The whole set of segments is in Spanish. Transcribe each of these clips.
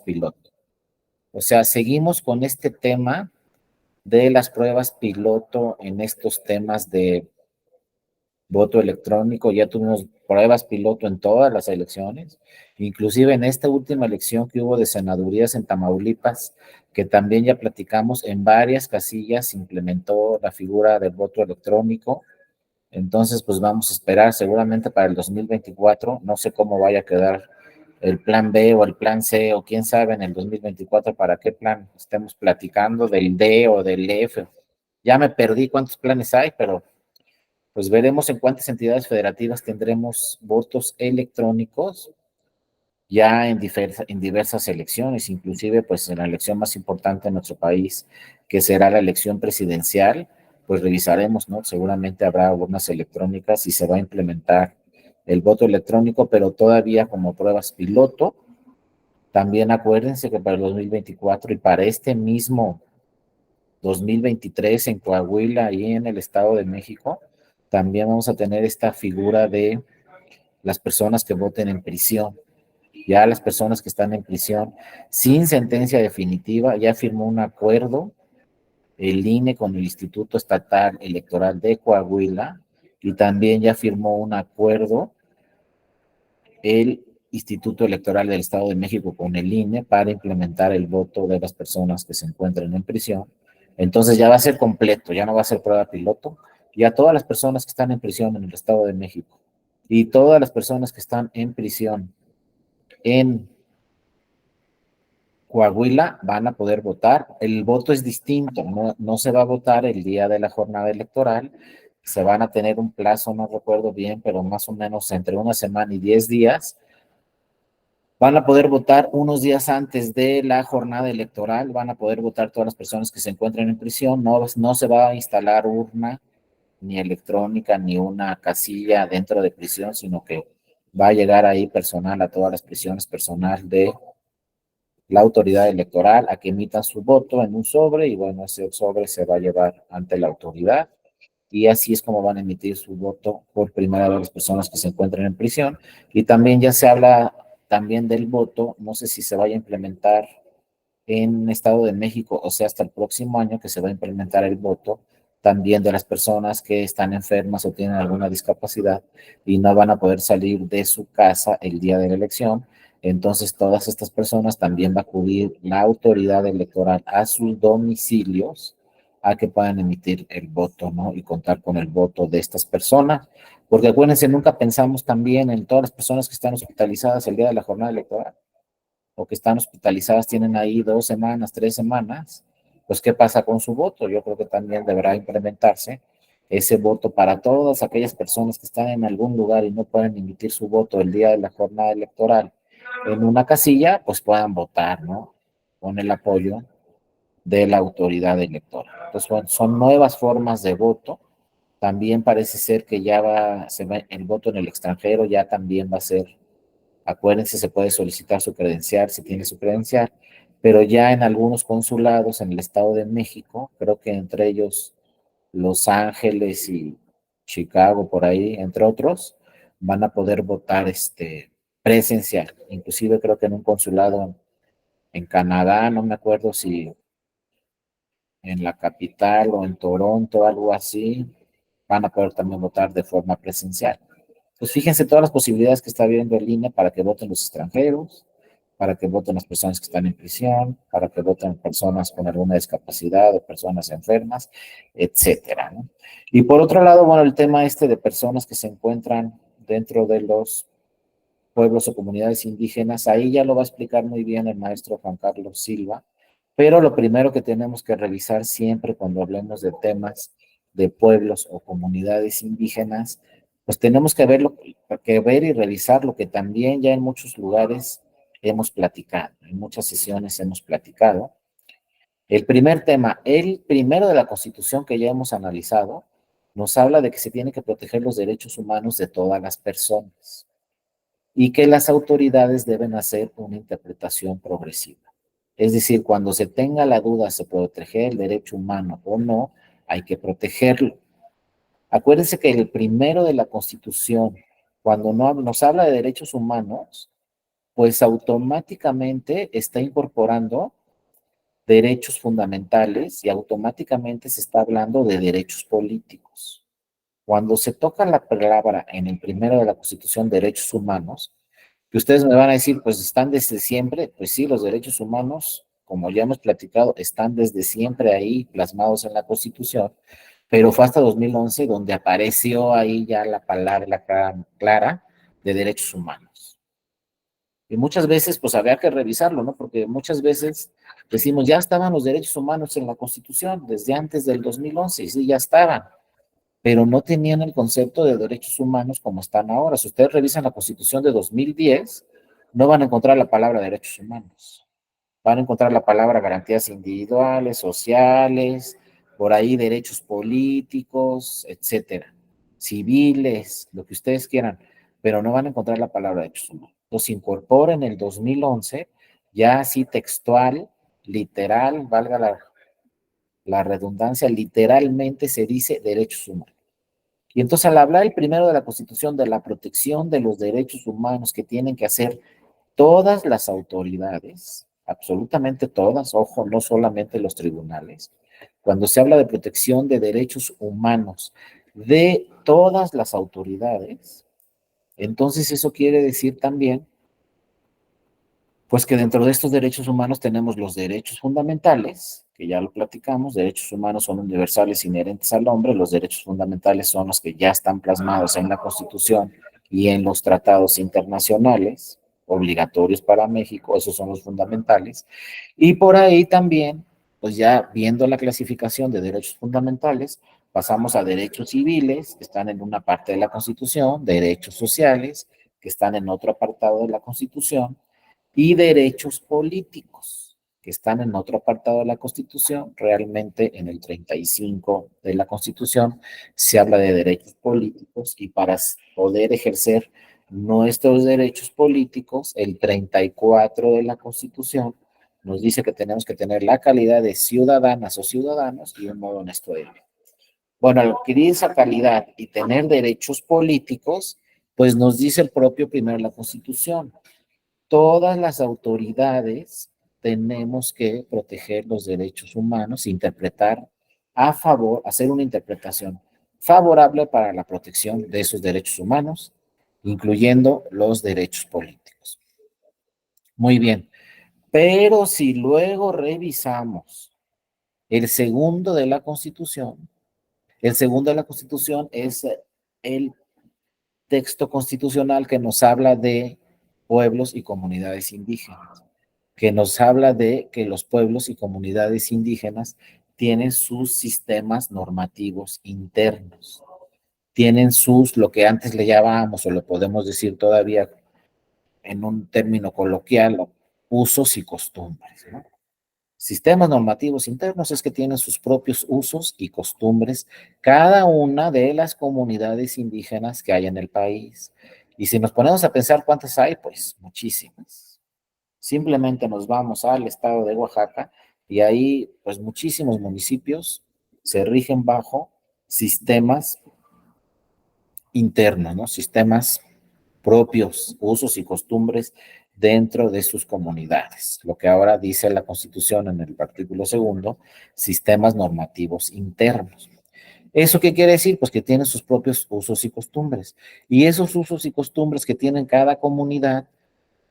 piloto. O sea, seguimos con este tema de las pruebas piloto en estos temas de voto electrónico. Ya tuvimos pruebas piloto en todas las elecciones, inclusive en esta última elección que hubo de senadurías en Tamaulipas, que también ya platicamos, en varias casillas se implementó la figura del voto electrónico. Entonces, pues vamos a esperar seguramente para el 2024, no sé cómo vaya a quedar el plan B o el plan C, o quién sabe en el 2024 para qué plan estemos platicando, del D o del F. Ya me perdí cuántos planes hay, pero pues veremos en cuántas entidades federativas tendremos votos electrónicos ya en diversas elecciones, inclusive pues en la elección más importante en nuestro país, que será la elección presidencial, pues revisaremos, ¿no? Seguramente habrá urnas electrónicas y se va a implementar el voto electrónico, pero todavía como pruebas piloto. También acuérdense que para el 2024 y para este mismo 2023 en Coahuila y en el Estado de México, también vamos a tener esta figura de las personas que voten en prisión. Ya las personas que están en prisión sin sentencia definitiva, ya firmó un acuerdo el INE con el Instituto Estatal Electoral de Coahuila, y también ya firmó un acuerdo el Instituto Electoral del Estado de México con el INE para implementar el voto de las personas que se encuentren en prisión. Entonces ya va a ser completo, ya no va a ser prueba piloto. Ya todas las personas que están en prisión en el Estado de México y todas las personas que están en prisión en Coahuila van a poder votar. El voto es distinto, no se va a votar el día de la jornada electoral. Se van a tener un plazo, no recuerdo bien, pero más o menos entre una semana y 10 días. Van a poder votar unos días antes de la jornada electoral, van a poder votar todas las personas que se encuentren en prisión. No se va a instalar urna ni electrónica ni una casilla dentro de prisión, sino que va a llegar ahí personal a todas las prisiones, personal de la autoridad electoral, a que emitan su voto en un sobre, y bueno, ese sobre se va a llevar ante la autoridad, y así es como van a emitir su voto por primera vez las personas que se encuentran en prisión. Y también ya se habla también del voto, no sé si se vaya a implementar en Estado de México, o sea, hasta el próximo año que se va a implementar el voto también de las personas que están enfermas o tienen alguna discapacidad y no van a poder salir de su casa el día de la elección. Entonces, todas estas personas también va a acudir la autoridad electoral a sus domicilios a que puedan emitir el voto, ¿no? Y contar con el voto de estas personas. Porque acuérdense, nunca pensamos también en todas las personas que están hospitalizadas el día de la jornada electoral o que están hospitalizadas, tienen ahí 2 semanas, 3 semanas, pues ¿qué pasa con su voto? Yo creo que también deberá implementarse ese voto para todas aquellas personas que están en algún lugar y no pueden emitir su voto el día de la jornada electoral en una casilla, pues puedan votar, ¿no? Con el apoyo de la autoridad electoral. Entonces, son nuevas formas de voto. También parece ser que ya el voto en el extranjero ya también va a ser. Acuérdense, se puede solicitar su credencial si tiene su credencial, pero ya en algunos consulados en el Estado de México, creo que entre ellos Los Ángeles y Chicago, por ahí, entre otros, van a poder votar presencial. Inclusive creo que en un consulado en Canadá, no me acuerdo si en la capital o en Toronto, algo así, van a poder también votar de forma presencial. Pues fíjense todas las posibilidades que está viendo el INE para que voten los extranjeros, para que voten las personas que están en prisión, para que voten personas con alguna discapacidad o personas enfermas, etcétera, ¿no? Y por otro lado, bueno, el tema de personas que se encuentran dentro de los pueblos o comunidades indígenas, ahí ya lo va a explicar muy bien el maestro Juan Carlos Silva, pero lo primero que tenemos que revisar siempre cuando hablemos de temas de pueblos o comunidades indígenas, pues tenemos que ver y revisar lo que también ya en muchos lugares hemos platicado, en muchas sesiones hemos platicado. El primer tema, el primero de la Constitución que ya hemos analizado, nos habla de que se tiene que proteger los derechos humanos de todas las personas y que las autoridades deben hacer una interpretación progresiva. Es decir, cuando se tenga la duda se proteger el derecho humano o no, hay que protegerlo. Acuérdense que el primero de la Constitución, cuando nos habla de derechos humanos, pues automáticamente está incorporando derechos fundamentales y automáticamente se está hablando de derechos políticos. Cuando se toca la palabra en el primero de la Constitución, derechos humanos, que ustedes me van a decir, pues están desde siempre, pues sí, los derechos humanos, como ya hemos platicado, están desde siempre ahí plasmados en la Constitución, pero fue hasta 2011 donde apareció ahí ya la palabra clara de derechos humanos. Y muchas veces, pues había que revisarlo, ¿no? Porque muchas veces decimos, ya estaban los derechos humanos en la Constitución desde antes del 2011, y sí, ya estaban, pero no tenían el concepto de derechos humanos como están ahora. Si ustedes revisan la Constitución de 2010, no van a encontrar la palabra derechos humanos. Van a encontrar la palabra garantías individuales, sociales, por ahí derechos políticos, etcétera, civiles, lo que ustedes quieran, pero no van a encontrar la palabra derechos humanos. Los incorpora en el 2011, ya así textual, literal, valga la redundancia, literalmente se dice derechos humanos. Y entonces al hablar el primero de la Constitución de la protección de los derechos humanos que tienen que hacer todas las autoridades, absolutamente todas, ojo, no solamente los tribunales, cuando se habla de protección de derechos humanos de todas las autoridades, entonces eso quiere decir también, pues que dentro de estos derechos humanos tenemos los derechos fundamentales, que ya lo platicamos, derechos humanos son universales inherentes al hombre, los derechos fundamentales son los que ya están plasmados en la Constitución y en los tratados internacionales, obligatorios para México, esos son los fundamentales. Y por ahí también, pues ya viendo la clasificación de derechos fundamentales, pasamos a derechos civiles, que están en una parte de la Constitución, derechos sociales, que están en otro apartado de la Constitución, y derechos políticos, que están en otro apartado de la Constitución. Realmente en el 35 de la Constitución se habla de derechos políticos y para poder ejercer nuestros derechos políticos, el 34 de la Constitución nos dice que tenemos que tener la calidad de ciudadanas o ciudadanos y un modo honesto de vivir. Bueno, al adquirir esa calidad y tener derechos políticos, pues nos dice el propio primero de la Constitución, todas las autoridades tenemos que proteger los derechos humanos, interpretar a favor, hacer una interpretación favorable para la protección de esos derechos humanos, incluyendo los derechos políticos. Muy bien, pero si luego revisamos el segundo de la Constitución, el segundo de la Constitución es el texto constitucional que nos habla de pueblos y comunidades indígenas, que nos habla de que los pueblos y comunidades indígenas tienen sus sistemas normativos internos, tienen sus, lo que antes le llamábamos, o lo podemos decir todavía en un término coloquial, usos y costumbres, ¿no? Sistemas normativos internos es que tienen sus propios usos y costumbres cada una de las comunidades indígenas que hay en el país. Y si nos ponemos a pensar cuántas hay, pues muchísimas. Simplemente nos vamos al estado de Oaxaca y ahí pues muchísimos municipios se rigen bajo sistemas internos, ¿no? Sistemas propios, usos y costumbres dentro de sus comunidades. Lo que ahora dice la Constitución en el artículo segundo, sistemas normativos internos. ¿Eso qué quiere decir? Pues que tienen sus propios usos y costumbres. Y esos usos y costumbres que tienen cada comunidad,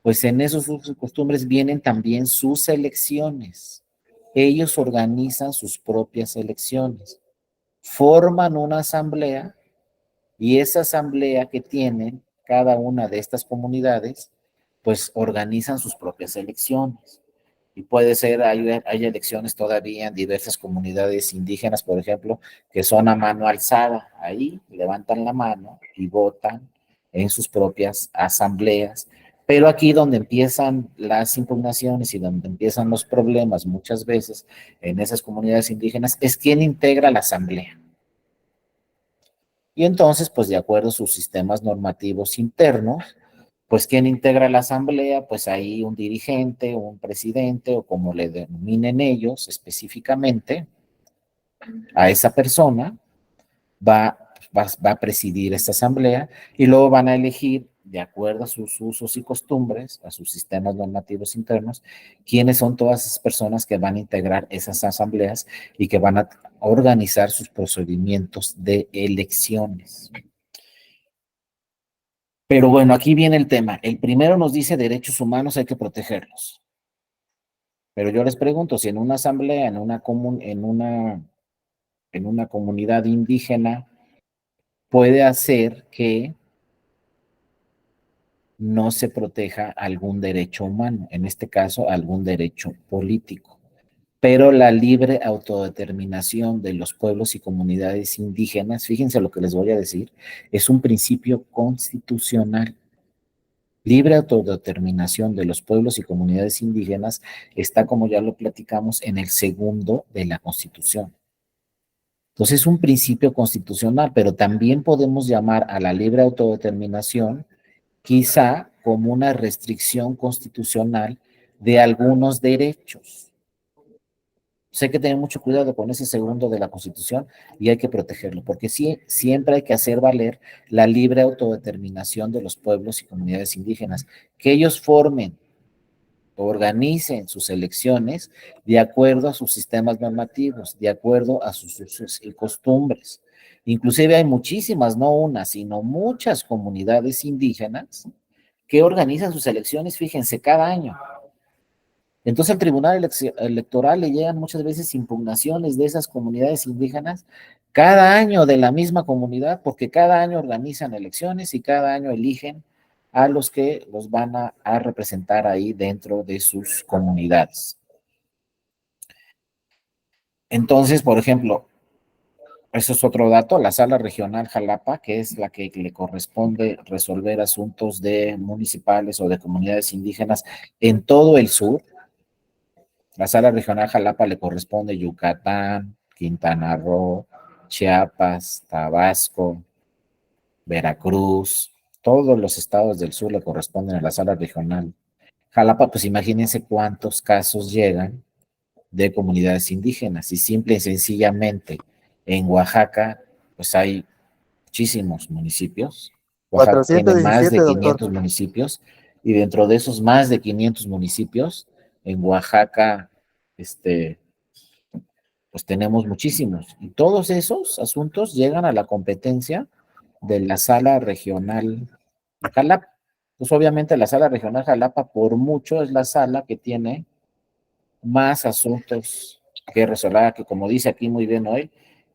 pues en esos usos y costumbres vienen también sus elecciones. Ellos organizan sus propias elecciones, forman una asamblea y esa asamblea que tienen cada una de estas comunidades, pues organizan sus propias elecciones. Y puede ser, hay elecciones todavía en diversas comunidades indígenas, por ejemplo, que son a mano alzada. Ahí levantan la mano y votan en sus propias asambleas. Pero aquí donde empiezan las impugnaciones y donde empiezan los problemas muchas veces en esas comunidades indígenas es quién integra la asamblea. Y entonces, pues de acuerdo a sus sistemas normativos internos, pues ¿quién integra la asamblea? Pues ahí un dirigente, un presidente o como le denominen ellos específicamente, a esa persona va a presidir esta asamblea y luego van a elegir de acuerdo a sus usos y costumbres, a sus sistemas normativos internos, quiénes son todas esas personas que van a integrar esas asambleas y que van a organizar sus procedimientos de elecciones. Pero bueno, aquí viene el tema. El primero nos dice derechos humanos hay que protegerlos. Pero yo les pregunto, si en una asamblea, en una comunidad indígena, puede hacer que no se proteja algún derecho humano, en este caso algún derecho político. Pero la libre autodeterminación de los pueblos y comunidades indígenas, fíjense lo que les voy a decir, es un principio constitucional. Libre autodeterminación de los pueblos y comunidades indígenas está, como ya lo platicamos, en el segundo de la Constitución. Entonces es un principio constitucional, pero también podemos llamar a la libre autodeterminación quizá como una restricción constitucional de algunos derechos. Hay que tener mucho cuidado con ese segundo de la Constitución y hay que protegerlo, porque sí, siempre hay que hacer valer la libre autodeterminación de los pueblos y comunidades indígenas, que ellos formen, organicen sus elecciones de acuerdo a sus sistemas normativos, de acuerdo a sus usos y costumbres. Inclusive hay muchísimas, no una, sino muchas comunidades indígenas que organizan sus elecciones, fíjense, cada año. Entonces al Tribunal Electoral le llegan muchas veces impugnaciones de esas comunidades indígenas cada año de la misma comunidad, porque cada año organizan elecciones y cada año eligen a los que los van a representar ahí dentro de sus comunidades. Entonces, por ejemplo, eso es otro dato, la Sala Regional Jalapa, que es la que le corresponde resolver asuntos de municipales o de comunidades indígenas en todo el sur. La Sala Regional Jalapa le corresponde Yucatán, Quintana Roo, Chiapas, Tabasco, Veracruz, todos los estados del sur le corresponden a la Sala Regional Jalapa. Pues imagínense cuántos casos llegan de comunidades indígenas y simple y sencillamente en Oaxaca, pues hay muchísimos municipios. Oaxaca tiene más 417, de doctor. 500 municipios y dentro de esos más de 500 municipios, en Oaxaca, pues tenemos muchísimos. Y todos esos asuntos llegan a la competencia de la Sala Regional Jalapa. Pues obviamente la Sala Regional Jalapa por mucho es la sala que tiene más asuntos que resolver, que como dice aquí muy bien hoy,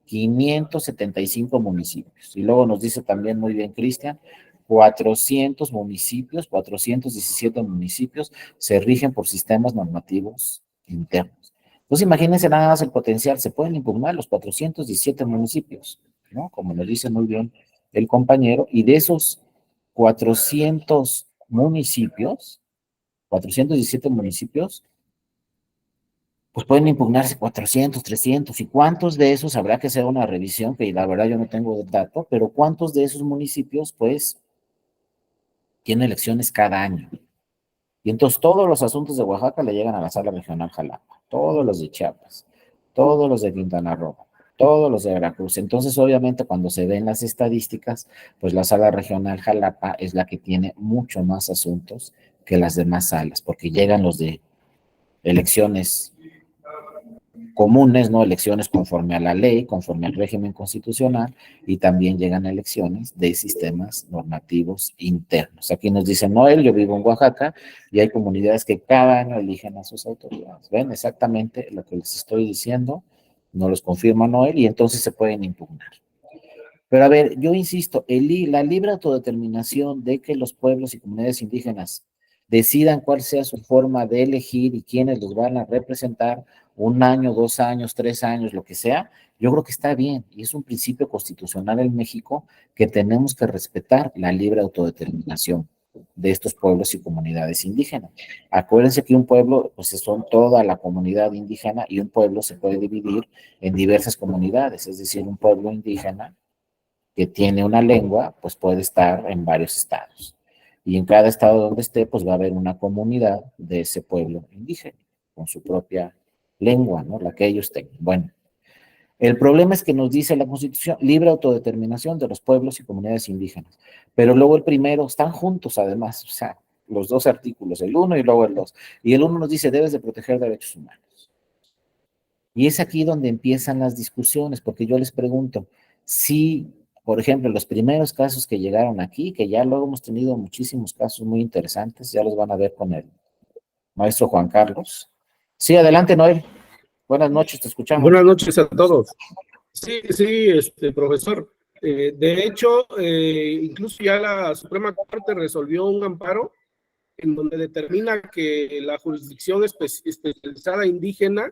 575 municipios. Y luego nos dice también muy bien Cristian, 400 municipios, 417 municipios se rigen por sistemas normativos internos. Entonces imagínense nada más el potencial, se pueden impugnar los 417 municipios, ¿no? Como nos dice muy bien el compañero, y de esos 400 municipios, 417 municipios, pues pueden impugnarse 400, 300, y cuántos de esos habrá que hacer una revisión, que la verdad yo no tengo el dato, pero cuántos de esos municipios, pues, tienen elecciones cada año. Y entonces todos los asuntos de Oaxaca le llegan a la Sala Regional Jalapa, todos los de Chiapas, todos los de Quintana Roo, todos los de Veracruz. Entonces, obviamente, cuando se ven las estadísticas, pues la Sala Regional Jalapa es la que tiene mucho más asuntos que las demás salas, porque llegan los de elecciones comunes, ¿no? Elecciones conforme a la ley, conforme al régimen constitucional, y también llegan elecciones de sistemas normativos internos. Aquí nos dice Noel, yo vivo en Oaxaca y hay comunidades que cada año eligen a sus autoridades. ¿Ven? Exactamente lo que les estoy diciendo, no los confirma Noel y entonces se pueden impugnar. Pero a ver, yo insisto, la libre autodeterminación de que los pueblos y comunidades indígenas decidan cuál sea su forma de elegir y quiénes los van a representar, un año, 2 años, 3 años, lo que sea, yo creo que está bien y es un principio constitucional en México que tenemos que respetar la libre autodeterminación de estos pueblos y comunidades indígenas. Acuérdense que un pueblo, pues son toda la comunidad indígena y un pueblo se puede dividir en diversas comunidades, es decir, un pueblo indígena que tiene una lengua, pues puede estar en varios estados. Y en cada estado donde esté, pues va a haber una comunidad de ese pueblo indígena, con su propia lengua, ¿no? La que ellos tengan. Bueno, El problema es que nos dice la Constitución, libre autodeterminación de los pueblos y comunidades indígenas. Pero luego el primero, están juntos además, o sea, los dos artículos, el uno y luego el dos. Y el uno nos dice, debes de proteger derechos humanos. Y es aquí donde empiezan las discusiones, porque yo les pregunto, si, por ejemplo, los primeros casos que llegaron aquí, que ya luego hemos tenido muchísimos casos muy interesantes, ya los van a ver con el maestro Juan Carlos. Sí, adelante, Noel. Buenas noches, te escuchamos. Buenas noches a todos. Sí, sí, profesor. De hecho, incluso ya la Suprema Corte resolvió un amparo en donde determina que la jurisdicción especializada indígena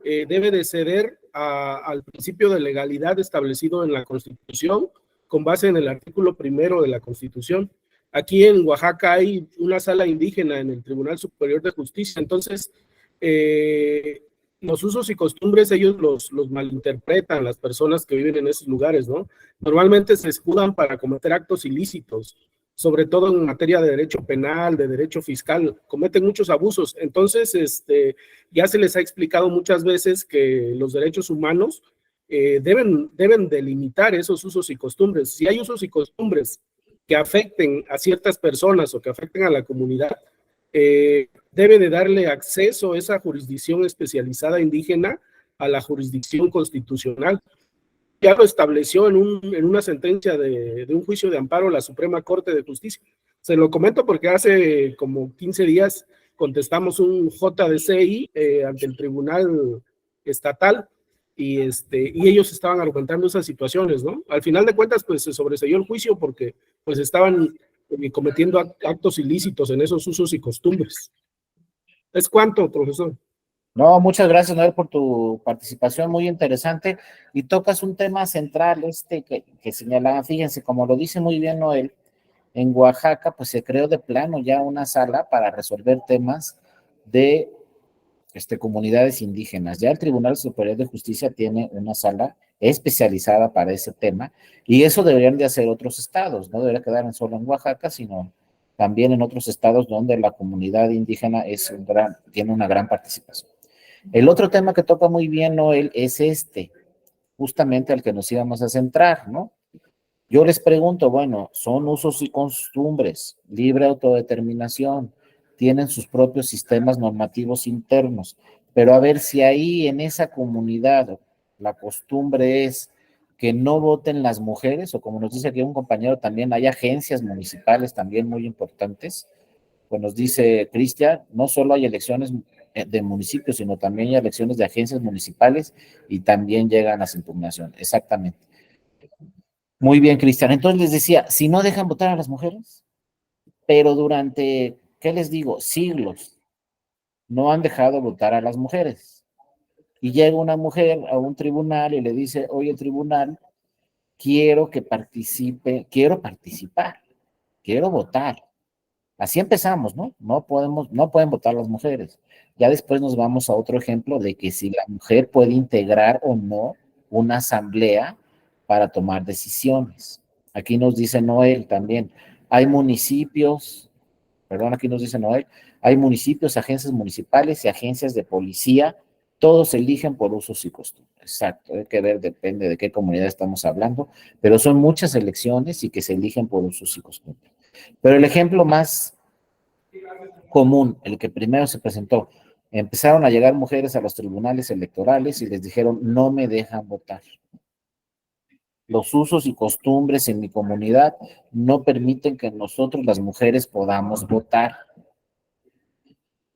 debe de ceder al principio de legalidad establecido en la Constitución con base en el artículo primero de la Constitución. Aquí en Oaxaca hay una sala indígena en el Tribunal Superior de Justicia, entonces los usos y costumbres ellos los malinterpretan las personas que viven en esos lugares, ¿no? Normalmente se escudan para cometer actos ilícitos, sobre todo en materia de derecho penal, de derecho fiscal, cometen muchos abusos. Entonces, ya se les ha explicado muchas veces que los derechos humanos deben delimitar esos usos y costumbres. Si hay usos y costumbres que afecten a ciertas personas o que afecten a la comunidad, debe de darle acceso a esa jurisdicción especializada indígena a la jurisdicción constitucional. Ya lo estableció en una sentencia de un juicio de amparo la Suprema Corte de Justicia. Se lo comento porque hace como 15 días contestamos un JDCI ante el Tribunal Estatal y ellos estaban argumentando esas situaciones, ¿no? Al final de cuentas, pues se sobreseyó el juicio porque pues estaban cometiendo actos ilícitos en esos usos y costumbres. ¿Es cuánto, profesor? No, muchas gracias, Noel, por tu participación, muy interesante. Y tocas un tema central, que señalaba, fíjense, como lo dice muy bien Noel, en Oaxaca, pues se creó de plano ya una sala para resolver temas de comunidades indígenas. Ya el Tribunal Superior de Justicia tiene una sala especializada para ese tema, y eso deberían de hacer otros estados, no debería quedar solo en Oaxaca, sino también en otros estados donde la comunidad indígena tiene una gran participación. El otro tema que toca muy bien Noel es justamente al que nos íbamos a centrar, ¿no? Yo les pregunto, bueno, son usos y costumbres, libre autodeterminación, tienen sus propios sistemas normativos internos, pero a ver si ahí en esa comunidad la costumbre es que no voten las mujeres, o como nos dice aquí un compañero también, hay agencias municipales también muy importantes, pues nos dice Cristian, no solo hay elecciones de municipios, sino también hay elecciones de agencias municipales y también llegan a su impugnación, exactamente. Muy bien, Cristian. Entonces les decía, si no dejan votar a las mujeres, pero durante, ¿qué les digo? Siglos, no han dejado votar a las mujeres. Y llega una mujer a un tribunal y le dice, oye, tribunal, quiero que participe, quiero participar, quiero votar. Así empezamos, ¿no? No pueden votar las mujeres. Ya después nos vamos a otro ejemplo de que si la mujer puede integrar o no una asamblea para tomar decisiones. Aquí nos dice Noel también, hay municipios, perdón, aquí nos dice Noel, hay municipios, agencias municipales y agencias de policía, todos se eligen por usos y costumbres. Exacto, hay que ver, depende de qué comunidad estamos hablando, pero son muchas elecciones y que se eligen por usos y costumbres. Pero el ejemplo más común, el que primero se presentó, empezaron a llegar mujeres a los tribunales electorales y les dijeron, no me dejan votar. Los usos y costumbres en mi comunidad no permiten que nosotros las mujeres podamos votar.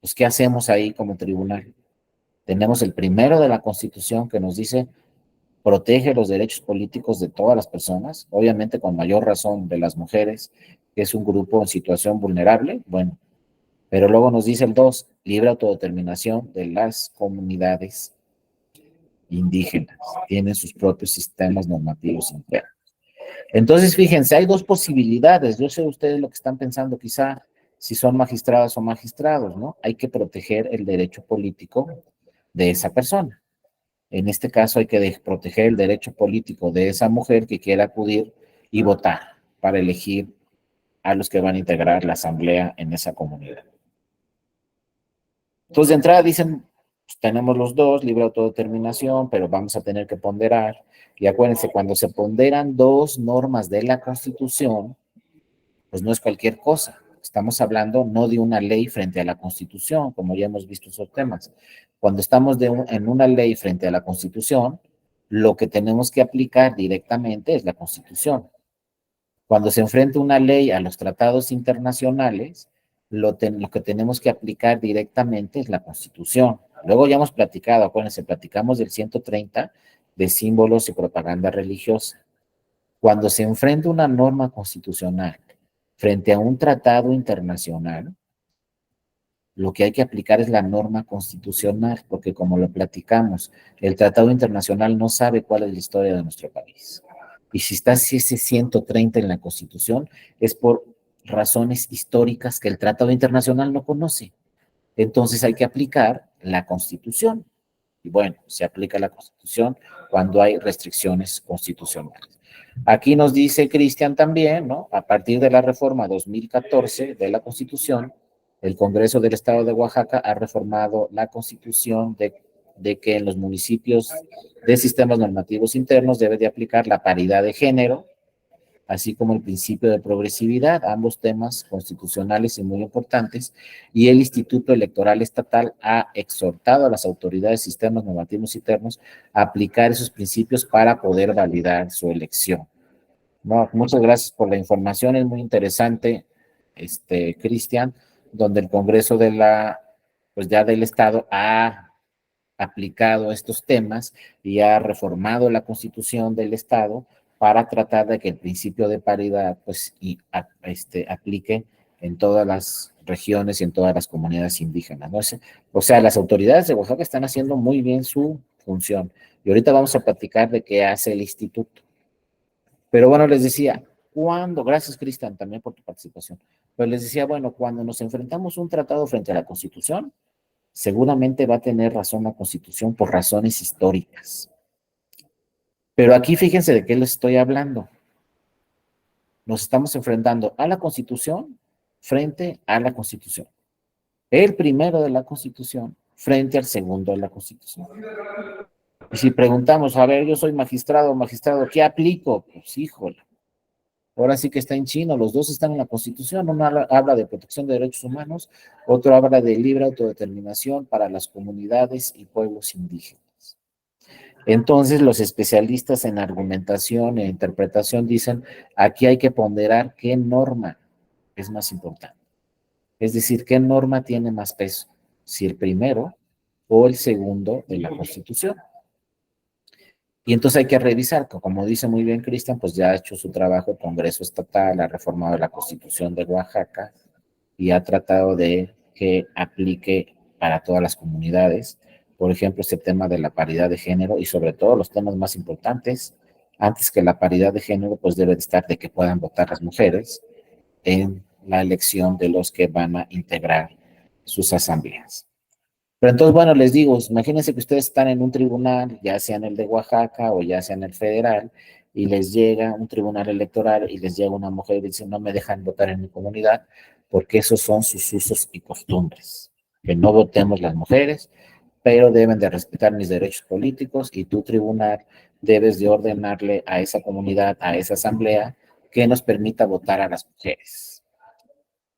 Pues, ¿qué hacemos ahí como tribunal? Tenemos el primero de la Constitución que nos dice, protege los derechos políticos de todas las personas, obviamente con mayor razón de las mujeres, que es un grupo en situación vulnerable, bueno, pero luego nos dice el 2, libre autodeterminación de las comunidades indígenas, tienen sus propios sistemas normativos internos. Entonces, fíjense, hay dos posibilidades. Yo sé ustedes lo que están pensando, quizá, si son magistradas o magistrados, ¿no? Hay que proteger el derecho político de esa persona. En este caso, hay que proteger el derecho político de esa mujer que quiera acudir y votar para elegir a los que van a integrar la asamblea en esa comunidad. Entonces, de entrada dicen, tenemos los dos, libre autodeterminación, pero vamos a tener que ponderar. Y acuérdense, cuando se ponderan dos normas de la Constitución, pues no es cualquier cosa. Estamos hablando no de una ley frente a la Constitución, como ya hemos visto esos temas. Cuando estamos en una ley frente a la Constitución, lo que tenemos que aplicar directamente es la Constitución. Cuando se enfrenta una ley a los tratados internacionales, lo que tenemos que aplicar directamente es la Constitución. Luego ya hemos platicado, acuérdense, platicamos del 130 de símbolos y propaganda religiosa. Cuando se enfrenta una norma constitucional frente a un tratado internacional, lo que hay que aplicar es la norma constitucional, porque como lo platicamos, el tratado internacional no sabe cuál es la historia de nuestro país. Y si está ese 130 en la Constitución, es por razones históricas que el tratado internacional no conoce. Entonces hay que aplicar la Constitución. Y bueno, se aplica la Constitución cuando hay restricciones constitucionales. Aquí nos dice Cristian también, ¿no? A partir de la reforma 2014 de la Constitución, el Congreso del Estado de Oaxaca ha reformado la Constitución de que en los municipios de sistemas normativos internos debe de aplicar la paridad de género, así como el principio de progresividad, ambos temas constitucionales y muy importantes, y el Instituto Electoral Estatal ha exhortado a las autoridades de sistemas normativos internos a aplicar esos principios para poder validar su elección. No, muchas gracias por la información, es muy interesante, Cristian, donde el Congreso pues ya del Estado ha aplicado estos temas y ha reformado la Constitución del Estado para tratar de que el principio de paridad pues aplique en todas las regiones y en todas las comunidades indígenas, ¿no? O sea, las autoridades de Oaxaca están haciendo muy bien su función. Y ahorita vamos a platicar de qué hace el instituto. Pero bueno, les decía, gracias Cristian también por tu participación, pero les decía, bueno, cuando nos enfrentamos a un tratado frente a la Constitución, seguramente va a tener razón la Constitución por razones históricas. Pero aquí fíjense de qué les estoy hablando. Nos estamos enfrentando a la Constitución frente a la Constitución. El primero de la Constitución frente al segundo de la Constitución. Y si preguntamos, a ver, yo soy magistrado, ¿qué aplico? Pues híjole. Ahora sí que está en chino, los dos están en la Constitución, uno habla de protección de derechos humanos, otro habla de libre autodeterminación para las comunidades y pueblos indígenas. Entonces, los especialistas en argumentación e interpretación dicen, aquí hay que ponderar qué norma es más importante. Es decir, qué norma tiene más peso, si el primero o el segundo de la Constitución. Y entonces hay que revisar, como dice muy bien Cristian, pues ya ha hecho su trabajo el Congreso Estatal, ha reformado la Constitución de Oaxaca y ha tratado de que aplique para todas las comunidades. Por ejemplo, este tema de la paridad de género y sobre todo los temas más importantes, antes que la paridad de género, pues debe de estar de que puedan votar las mujeres en la elección de los que van a integrar sus asambleas. Pero entonces, bueno, les digo, imagínense que ustedes están en un tribunal, ya sea en el de Oaxaca o ya sea en el federal, y les llega un tribunal electoral y les llega una mujer y dice, no me dejan votar en mi comunidad, porque esos son sus usos y costumbres. Que no votemos las mujeres, pero deben de respetar mis derechos políticos y tu tribunal debes de ordenarle a esa comunidad, a esa asamblea, que nos permita votar a las mujeres.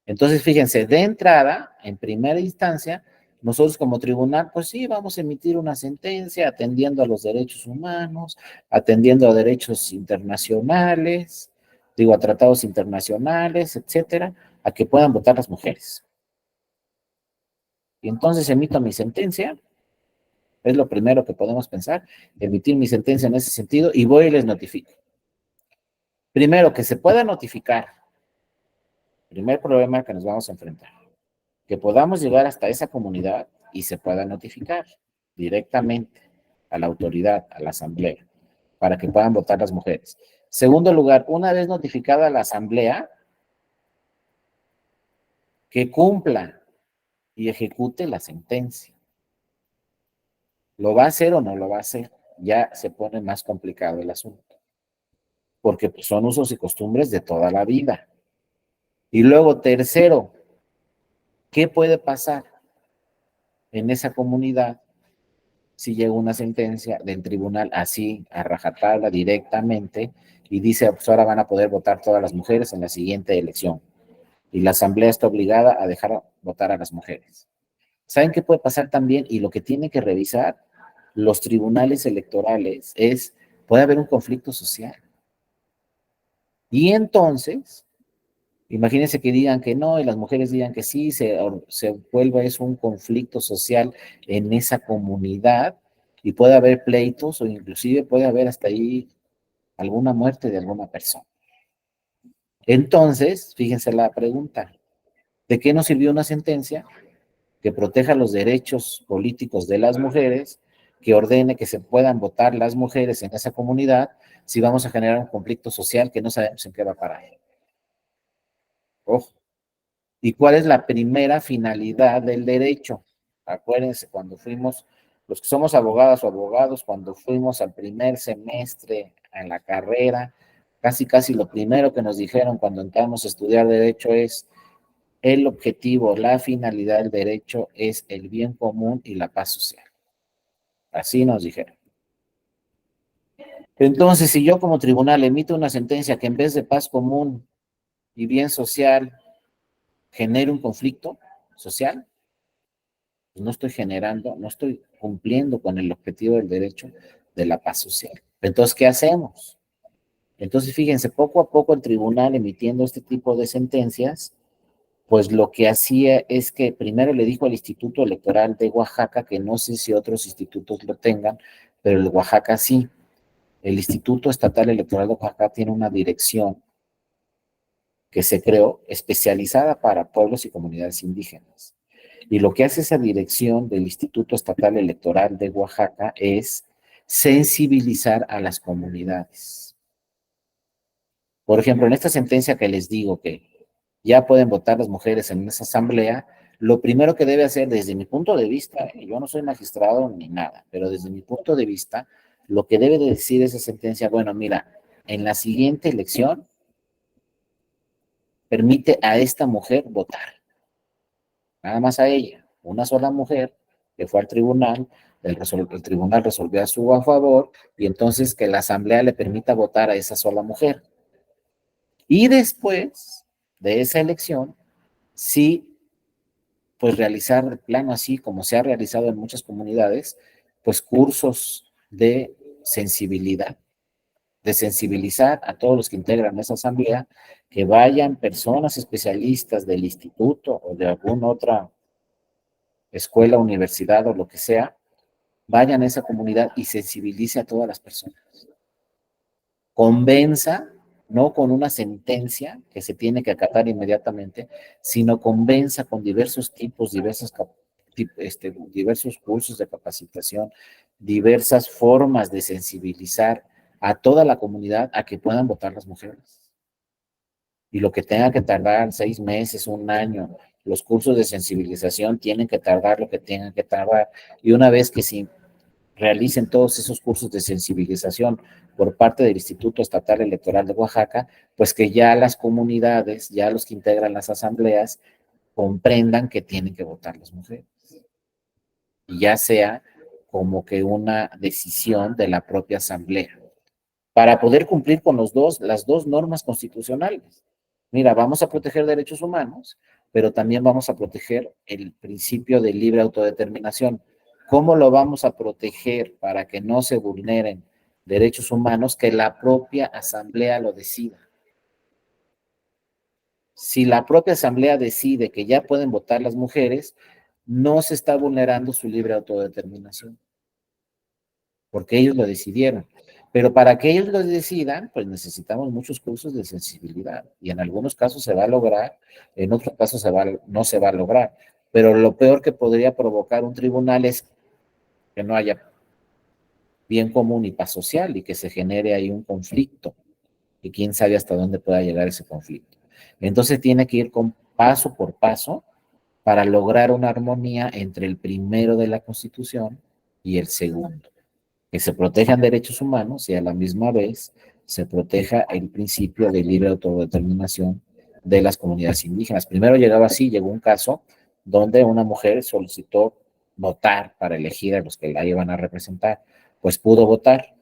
Entonces, fíjense, de entrada, en primera instancia, nosotros como tribunal, pues sí, vamos a emitir una sentencia atendiendo a los derechos humanos, atendiendo a derechos internacionales, a tratados internacionales, etcétera, a que puedan votar las mujeres. Y entonces emito mi sentencia, es lo primero que podemos pensar, emitir mi sentencia en ese sentido y voy y les notifico. Primero, que se pueda notificar, primer problema que nos vamos a enfrentar. Que podamos llegar hasta esa comunidad y se pueda notificar directamente a la autoridad, a la asamblea, para que puedan votar las mujeres. Segundo lugar, una vez notificada la asamblea, que cumpla y ejecute la sentencia. ¿Lo va a hacer o no lo va a hacer? Ya se pone más complicado el asunto, porque pues, son usos y costumbres de toda la vida. Y luego, tercero, ¿qué puede pasar en esa comunidad si llega una sentencia del tribunal así, a rajatabla directamente, y dice, pues ahora van a poder votar todas las mujeres en la siguiente elección. Y la asamblea está obligada a dejar votar a las mujeres. ¿Saben qué puede pasar también? Y lo que tiene que revisar los tribunales electorales es, puede haber un conflicto social. Y entonces, imagínense que digan que no y las mujeres digan que sí, se vuelva eso un conflicto social en esa comunidad y puede haber pleitos o inclusive puede haber hasta ahí alguna muerte de alguna persona. Entonces, fíjense la pregunta, ¿de qué nos sirvió una sentencia que proteja los derechos políticos de las mujeres, que ordene que se puedan votar las mujeres en esa comunidad, si vamos a generar un conflicto social que no sabemos en qué va a parar? Ojo. ¿Y cuál es la primera finalidad del derecho? Acuérdense, cuando fuimos, los que somos abogadas o abogados, cuando fuimos al primer semestre en la carrera, casi lo primero que nos dijeron cuando entramos a estudiar derecho es el objetivo, la finalidad del derecho es el bien común y la paz social. Así nos dijeron. Entonces, si yo como tribunal emito una sentencia que en vez de paz común y bien social genere un conflicto social, pues no estoy generando, no estoy cumpliendo con el objetivo del derecho de la paz social. Entonces, ¿qué hacemos? Entonces, fíjense, poco a poco el tribunal emitiendo este tipo de sentencias, pues lo que hacía es que primero le dijo al Instituto Electoral de Oaxaca, que no sé si otros institutos lo tengan, pero el de Oaxaca sí. El Instituto Estatal Electoral de Oaxaca tiene una dirección que se creó especializada para pueblos y comunidades indígenas. Y lo que hace esa dirección del Instituto Estatal Electoral de Oaxaca es sensibilizar a las comunidades. Por ejemplo, en esta sentencia que les digo que ya pueden votar las mujeres en esa asamblea, lo primero que debe hacer desde mi punto de vista, yo no soy magistrado ni nada, pero desde mi punto de vista, lo que debe de decir esa sentencia, bueno, mira, en la siguiente elección permite a esta mujer votar, nada más a ella, una sola mujer que fue al tribunal, el tribunal resolvió a su a favor y entonces que la asamblea le permita votar a esa sola mujer. Y después de esa elección, sí, pues realizar el plano así como se ha realizado en muchas comunidades, pues cursos de sensibilizar a todos los que integran esa asamblea, que vayan personas especialistas del instituto o de alguna otra escuela, universidad o lo que sea, vayan a esa comunidad y sensibilice a todas las personas. Convenza, no con una sentencia que se tiene que acatar inmediatamente, sino convenza con diversos tipos, diversos cursos de capacitación, diversas formas de sensibilizar a toda la comunidad a que puedan votar las mujeres. Y lo que tenga que tardar 6 meses, un año, los cursos de sensibilización tienen que tardar lo que tengan que tardar. Y una vez que se realicen todos esos cursos de sensibilización por parte del Instituto Estatal Electoral de Oaxaca, pues que ya las comunidades, ya los que integran las asambleas, comprendan que tienen que votar las mujeres. Y ya sea como que una decisión de la propia asamblea, para poder cumplir con las dos normas constitucionales. Mira, vamos a proteger derechos humanos, pero también vamos a proteger el principio de libre autodeterminación. ¿Cómo lo vamos a proteger para que no se vulneren derechos humanos? Que la propia asamblea lo decida. Si la propia asamblea decide que ya pueden votar las mujeres, no se está vulnerando su libre autodeterminación, porque ellos lo decidieron. Pero para que ellos lo decidan, pues necesitamos muchos cursos de sensibilidad. Y en algunos casos se va a lograr, en otros casos no se va a lograr. Pero lo peor que podría provocar un tribunal es que no haya bien común y paz social y que se genere ahí un conflicto. Y quién sabe hasta dónde pueda llegar ese conflicto. Entonces tiene que ir con paso por paso para lograr una armonía entre el primero de la Constitución y el segundo, que se protejan derechos humanos y a la misma vez se proteja el principio de libre autodeterminación de las comunidades indígenas. Primero llegaba así, llegó un caso donde una mujer solicitó votar para elegir a los que la iban a representar, pues pudo votar.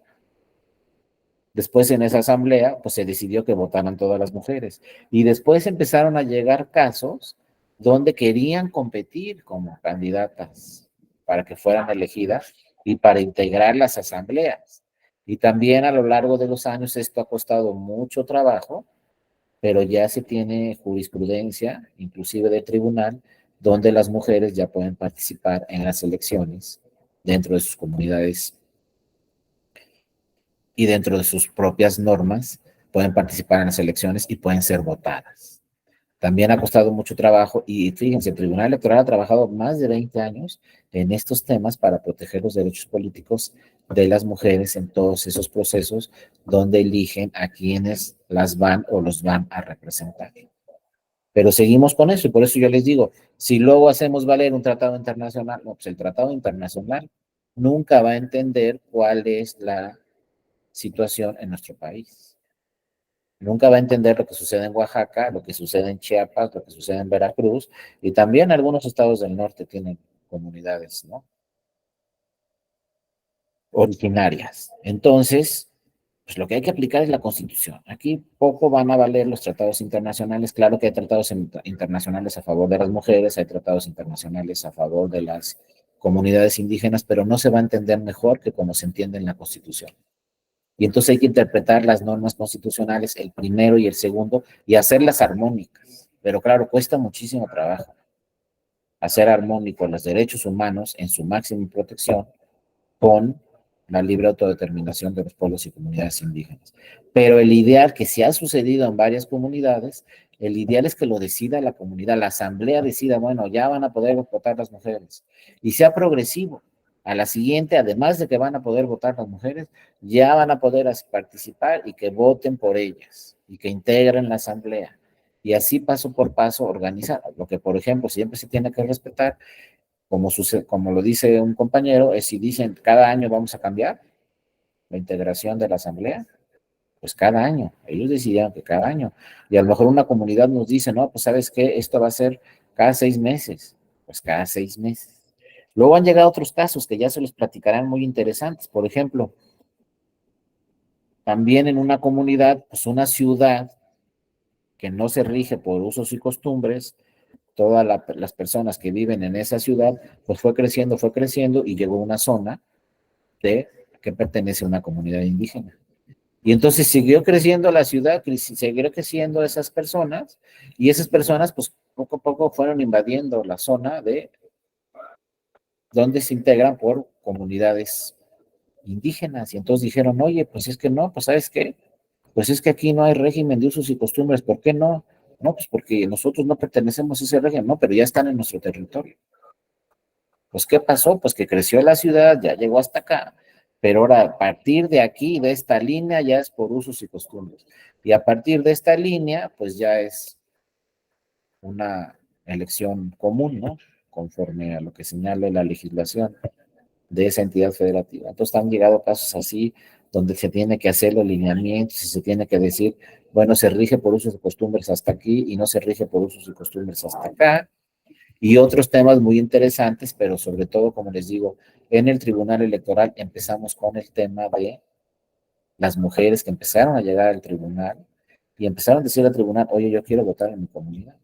Después en esa asamblea, pues se decidió que votaran todas las mujeres. Y después empezaron a llegar casos donde querían competir como candidatas para que fueran elegidas y para integrar las asambleas. Y también a lo largo de los años esto ha costado mucho trabajo, pero ya se tiene jurisprudencia, inclusive de tribunal, donde las mujeres ya pueden participar en las elecciones dentro de sus comunidades y dentro de sus propias normas pueden participar en las elecciones y pueden ser votadas. También ha costado mucho trabajo y fíjense, el Tribunal Electoral ha trabajado más de 20 años en estos temas para proteger los derechos políticos de las mujeres en todos esos procesos donde eligen a quienes las van o los van a representar. Pero seguimos con eso y por eso yo les digo, si luego hacemos valer un tratado internacional, no, pues el tratado internacional nunca va a entender cuál es la situación en nuestro país. Nunca va a entender lo que sucede en Oaxaca, lo que sucede en Chiapas, lo que sucede en Veracruz, y también algunos estados del norte tienen comunidades, ¿no? Originarias. Entonces, pues lo que hay que aplicar es la Constitución. Aquí poco van a valer los tratados internacionales. Claro que hay tratados internacionales a favor de las mujeres, hay tratados internacionales a favor de las comunidades indígenas, pero no se va a entender mejor que como se entiende en la Constitución. Y entonces hay que interpretar las normas constitucionales, el primero y el segundo, y hacerlas armónicas. Pero claro, cuesta muchísimo trabajo hacer armónicos los derechos humanos en su máxima protección con la libre autodeterminación de los pueblos y comunidades indígenas. Pero el ideal que se ha sucedido en varias comunidades, el ideal es que lo decida la comunidad, la asamblea decida, bueno, ya van a poder votar las mujeres, y sea progresivo. A la siguiente, además de que van a poder votar las mujeres, ya van a poder participar y que voten por ellas y que integren la asamblea. Y así paso por paso organizar. Lo que, por ejemplo, siempre se tiene que respetar como lo dice un compañero, es si dicen cada año vamos a cambiar la integración de la asamblea, pues cada año, ellos decidieron que cada año, y a lo mejor una comunidad nos dice, no, pues sabes qué, esto va a ser cada 6 meses, pues cada 6 meses. Luego han llegado otros casos que ya se los platicarán muy interesantes, por ejemplo, también en una comunidad, pues una ciudad que no se rige por usos y costumbres, todas las personas que viven en esa ciudad, pues fue creciendo y llegó a una zona que pertenece a una comunidad indígena. Y entonces siguió creciendo la ciudad, siguió creciendo esas personas, y esas personas, pues poco a poco fueron invadiendo la zona de donde se integran por comunidades indígenas. Y entonces dijeron, oye, pues es que no, pues ¿sabes qué? Pues es que aquí no hay régimen de usos y costumbres, ¿por qué no? No, pues porque nosotros no pertenecemos a ese régimen, no, pero ya están en nuestro territorio. Pues, ¿qué pasó? Pues que creció la ciudad, ya llegó hasta acá, pero ahora a partir de aquí, de esta línea, ya es por usos y costumbres. Y a partir de esta línea, pues ya es una elección común, ¿no? Conforme a lo que señala la legislación de esa entidad federativa. Entonces han llegado casos así, donde se tiene que hacer los lineamientos y se tiene que decir, bueno, se rige por usos y costumbres hasta aquí y no se rige por usos y costumbres hasta acá, y otros temas muy interesantes, pero sobre todo, como les digo, en el Tribunal Electoral empezamos con el tema de las mujeres que empezaron a llegar al tribunal y empezaron a decir al tribunal, oye, yo quiero votar en mi comunidad.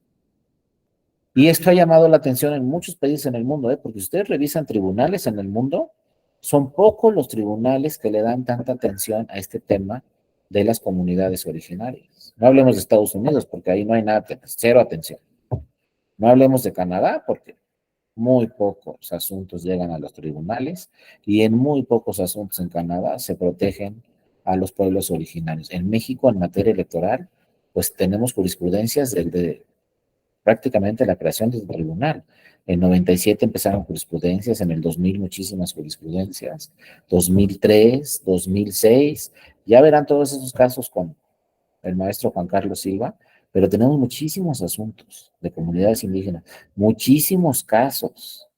Y esto ha llamado la atención en muchos países en el mundo, porque si ustedes revisan tribunales en el mundo, son pocos los tribunales que le dan tanta atención a este tema de las comunidades originarias. No hablemos de Estados Unidos, porque ahí no hay nada, cero atención. No hablemos de Canadá, porque muy pocos asuntos llegan a los tribunales y en muy pocos asuntos en Canadá se protegen a los pueblos originarios. En México, en materia electoral, pues tenemos jurisprudencias de prácticamente la creación del tribunal. En 97 empezaron jurisprudencias, en el 2000 muchísimas jurisprudencias, 2003, 2006, ya verán todos esos casos con el maestro Juan Carlos Silva, pero tenemos muchísimos asuntos de comunidades indígenas, muchísimos casos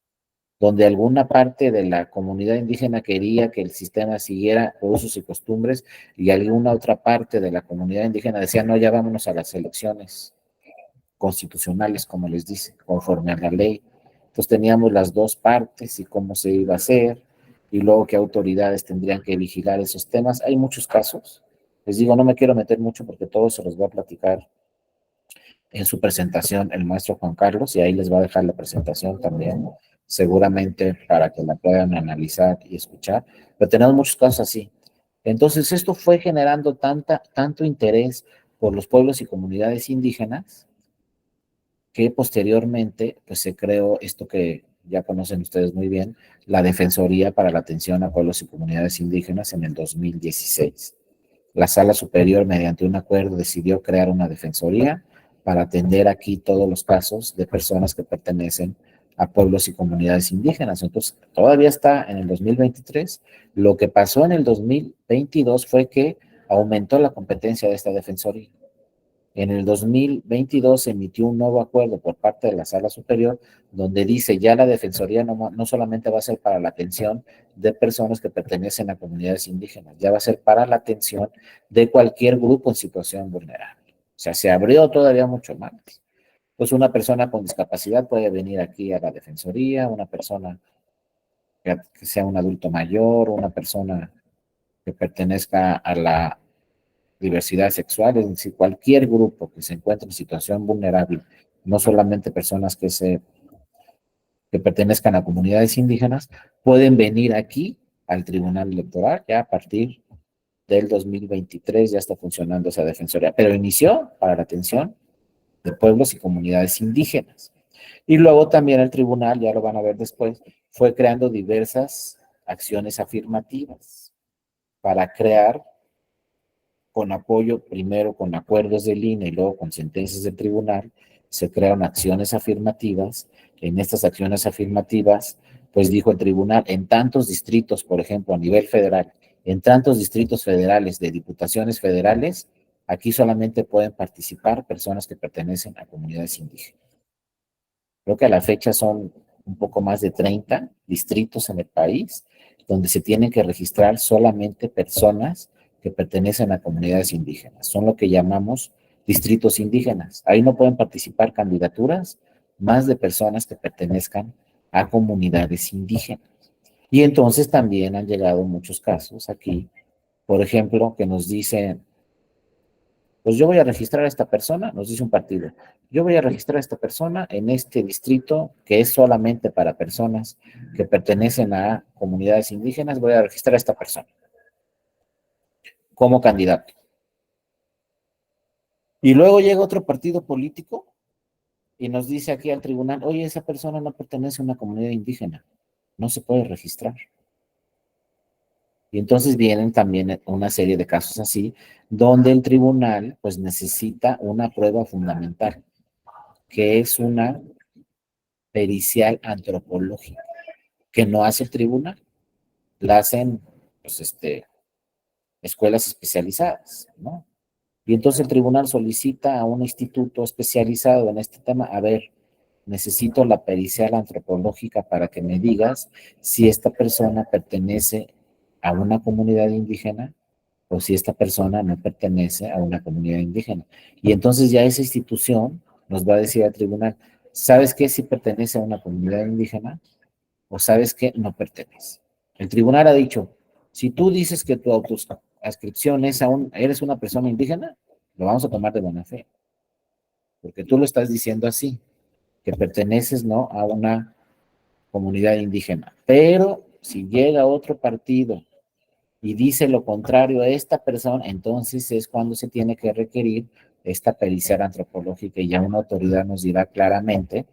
donde alguna parte de la comunidad indígena quería que el sistema siguiera usos y costumbres y alguna otra parte de la comunidad indígena decía, no, ya vámonos a las elecciones constitucionales, como les dice, conforme a la ley. Entonces teníamos las dos partes y cómo se iba a hacer, y luego qué autoridades tendrían que vigilar esos temas. Hay muchos casos. Les digo, no me quiero meter mucho porque todo se los voy a platicar en su presentación el maestro Juan Carlos, y ahí les va a dejar la presentación también, seguramente para que la puedan analizar y escuchar. Pero tenemos muchos casos así. Entonces, esto fue generando tanto interés por los pueblos y comunidades indígenas que posteriormente pues, se creó esto que ya conocen ustedes muy bien, la Defensoría para la Atención a Pueblos y Comunidades Indígenas en el 2016. La Sala Superior, mediante un acuerdo, decidió crear una defensoría para atender aquí todos los casos de personas que pertenecen a pueblos y comunidades indígenas. Entonces, todavía está en el 2023. Lo que pasó en el 2022 fue que aumentó la competencia de esta defensoría. En el 2022 se emitió un nuevo acuerdo por parte de la Sala Superior donde dice ya la Defensoría no solamente va a ser para la atención de personas que pertenecen a comunidades indígenas, ya va a ser para la atención de cualquier grupo en situación vulnerable. O sea, se abrió todavía mucho más. Pues una persona con discapacidad puede venir aquí a la Defensoría, una persona que sea un adulto mayor, una persona que pertenezca a la diversidad sexual, es decir, cualquier grupo que se encuentre en situación vulnerable, no solamente personas que pertenezcan a comunidades indígenas, pueden venir aquí al Tribunal Electoral ya a partir del 2023, ya está funcionando esa defensoría, pero inició para la atención de pueblos y comunidades indígenas. Y luego también el tribunal, ya lo van a ver después, fue creando diversas acciones afirmativas para crear con apoyo, primero con acuerdos del INE y luego con sentencias del tribunal, se crearon acciones afirmativas. En estas acciones afirmativas, pues dijo el tribunal, en tantos distritos, por ejemplo, a nivel federal, en tantos distritos federales de diputaciones federales, aquí solamente pueden participar personas que pertenecen a comunidades indígenas. Creo que a la fecha son un poco más de 30 distritos en el país donde se tienen que registrar solamente personas que pertenecen a comunidades indígenas. Son lo que llamamos distritos indígenas. Ahí no pueden participar candidaturas más de personas que pertenezcan a comunidades indígenas. Y entonces también han llegado muchos casos aquí, por ejemplo, que nos dicen, pues yo voy a registrar a esta persona, nos dice un partido, yo voy a registrar a esta persona en este distrito que es solamente para personas que pertenecen a comunidades indígenas, voy a registrar a esta persona como candidato. Y luego llega otro partido político y nos dice aquí al tribunal, oye, esa persona no pertenece a una comunidad indígena, no se puede registrar. Y entonces vienen también una serie de casos así, donde el tribunal pues necesita una prueba fundamental, que es una pericial antropológica, que no hace el tribunal, la hacen pues, escuelas especializadas, ¿no? Y entonces el tribunal solicita a un instituto especializado en este tema, a ver, necesito la pericial antropológica para que me digas si esta persona pertenece a una comunidad indígena o si esta persona no pertenece a una comunidad indígena. Y entonces ya esa institución nos va a decir al tribunal, ¿sabes qué? Si pertenece a una comunidad indígena o sabes qué? No pertenece. El tribunal ha dicho, si tú dices que tu autoascripción es eres una persona indígena, lo vamos a tomar de buena fe, porque tú lo estás diciendo así, que perteneces, ¿no?, a una comunidad indígena. Pero si llega otro partido y dice lo contrario a esta persona, entonces es cuando se tiene que requerir esta pericia antropológica y ya una autoridad nos dirá claramente,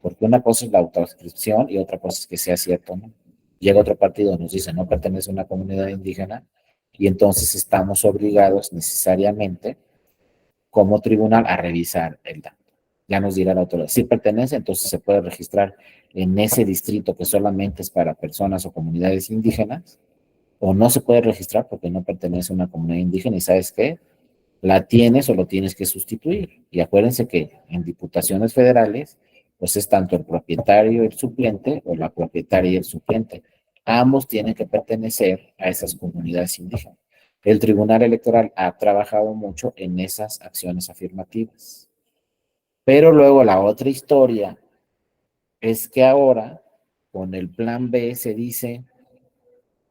porque una cosa es la autoascripción y otra cosa es que sea cierto, ¿no? Llega otro partido, nos dice no pertenece a una comunidad indígena y entonces estamos obligados necesariamente como tribunal a revisar el dato. Ya nos dirá la autoridad, si pertenece, entonces se puede registrar en ese distrito que solamente es para personas o comunidades indígenas, o no se puede registrar porque no pertenece a una comunidad indígena y ¿sabes qué? La tienes o lo tienes que sustituir. Y acuérdense que en diputaciones federales, pues es tanto el propietario y el suplente o la propietaria y el suplente. Ambos tienen que pertenecer a esas comunidades indígenas. El Tribunal Electoral ha trabajado mucho en esas acciones afirmativas. Pero luego la otra historia es que ahora, con el plan B, se dice,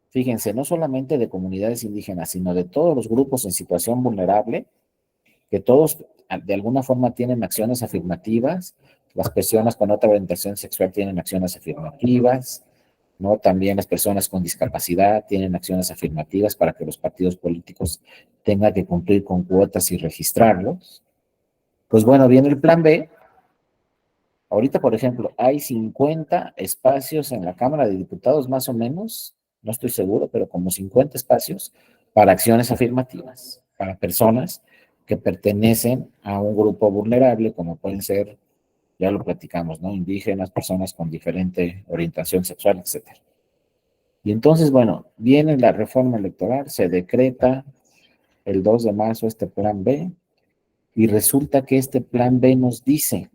fíjense, no solamente de comunidades indígenas, sino de todos los grupos en situación vulnerable, que todos de alguna forma tienen acciones afirmativas, las personas con otra orientación sexual tienen acciones afirmativas, ¿no? También las personas con discapacidad tienen acciones afirmativas para que los partidos políticos tengan que cumplir con cuotas y registrarlos. Pues bueno, viene el plan B. Ahorita, por ejemplo, hay 50 espacios en la Cámara de Diputados, más o menos, no estoy seguro, pero como 50 espacios para acciones afirmativas, para personas que pertenecen a un grupo vulnerable, como pueden ser, ya lo platicamos, ¿no? Indígenas, personas con diferente orientación sexual, etcétera. Y entonces, bueno, viene la reforma electoral, se decreta el 2 de marzo este plan B, y resulta que este plan B nos dice,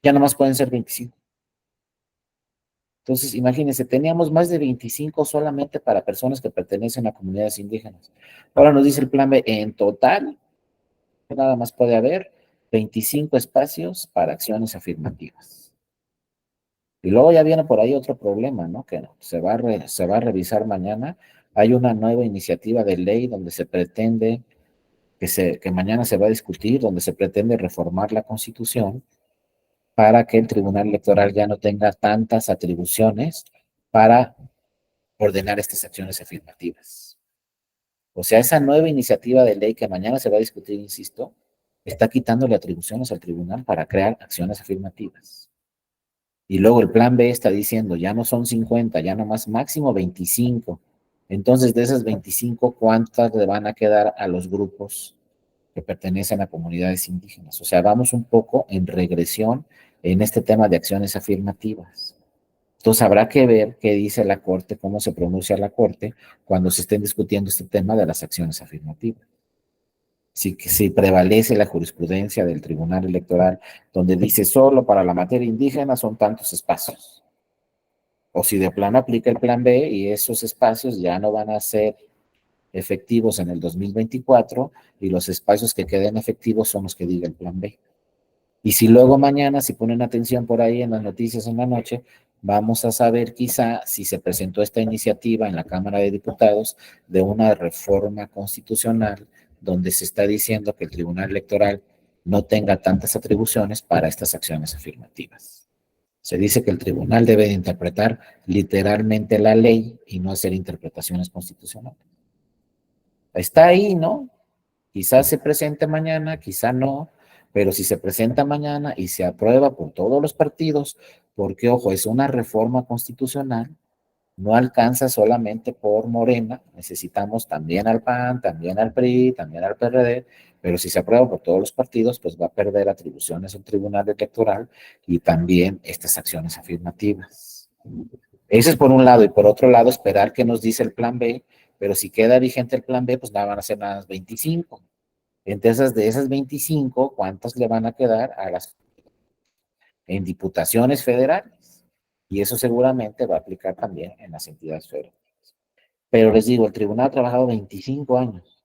ya nomás pueden ser 25. Entonces, imagínense, teníamos más de 25 solamente para personas que pertenecen a comunidades indígenas. Ahora nos dice el plan B, en total, nada más puede haber 25 espacios para acciones afirmativas. Y luego ya viene por ahí otro problema, ¿no? Que se va a revisar mañana. Hay una nueva iniciativa de ley donde se pretende, que mañana se va a discutir, donde se pretende reformar la Constitución para que el Tribunal Electoral ya no tenga tantas atribuciones para ordenar estas acciones afirmativas. O sea, esa nueva iniciativa de ley que mañana se va a discutir, insisto, está quitándole atribuciones al tribunal para crear acciones afirmativas. Y luego el plan B está diciendo, ya no son 50, ya nomás máximo 25. Entonces, de esas 25, ¿cuántas le van a quedar a los grupos que pertenecen a comunidades indígenas? O sea, vamos un poco en regresión en este tema de acciones afirmativas. Entonces habrá que ver qué dice la Corte, cómo se pronuncia la Corte cuando se estén discutiendo este tema de las acciones afirmativas. Si prevalece la jurisprudencia del Tribunal Electoral, donde dice solo para la materia indígena son tantos espacios. O si de plano aplica el plan B y esos espacios ya no van a ser efectivos en el 2024 y los espacios que queden efectivos son los que diga el plan B. Y si luego mañana, si ponen atención por ahí en las noticias en la noche, vamos a saber quizá si se presentó esta iniciativa en la Cámara de Diputados de una reforma constitucional donde se está diciendo que el Tribunal Electoral no tenga tantas atribuciones para estas acciones afirmativas. Se dice que el tribunal debe de interpretar literalmente la ley y no hacer interpretaciones constitucionales. Está ahí, ¿no? Quizás se presente mañana, quizá no, pero si se presenta mañana y se aprueba por todos los partidos, porque, ojo, es una reforma constitucional, no alcanza solamente por Morena, necesitamos también al PAN, también al PRI, también al PRD, pero si se aprueba por todos los partidos, pues va a perder atribuciones el Tribunal Electoral y también estas acciones afirmativas. Eso es por un lado, y por otro lado, esperar qué nos dice el plan B, pero si queda vigente el plan B, pues nada, van a ser nada más 25. Entonces, de esas 25, ¿cuántas le van a quedar a las en diputaciones federales? Y eso seguramente va a aplicar también en las entidades federales. Pero les digo, el tribunal ha trabajado 25 años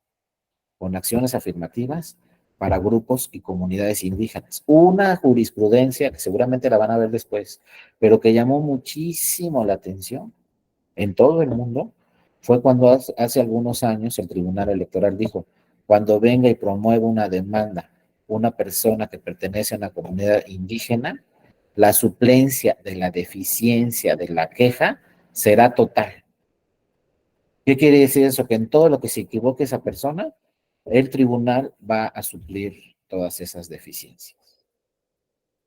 con acciones afirmativas para grupos y comunidades indígenas. Una jurisprudencia que seguramente la van a ver después, pero que llamó muchísimo la atención en todo el mundo, fue cuando hace algunos años el Tribunal Electoral dijo, cuando venga y promueva una demanda una persona que pertenece a una comunidad indígena, la suplencia de la deficiencia de la queja será total. ¿Qué quiere decir eso? Que en todo lo que se equivoque esa persona, el tribunal va a suplir todas esas deficiencias.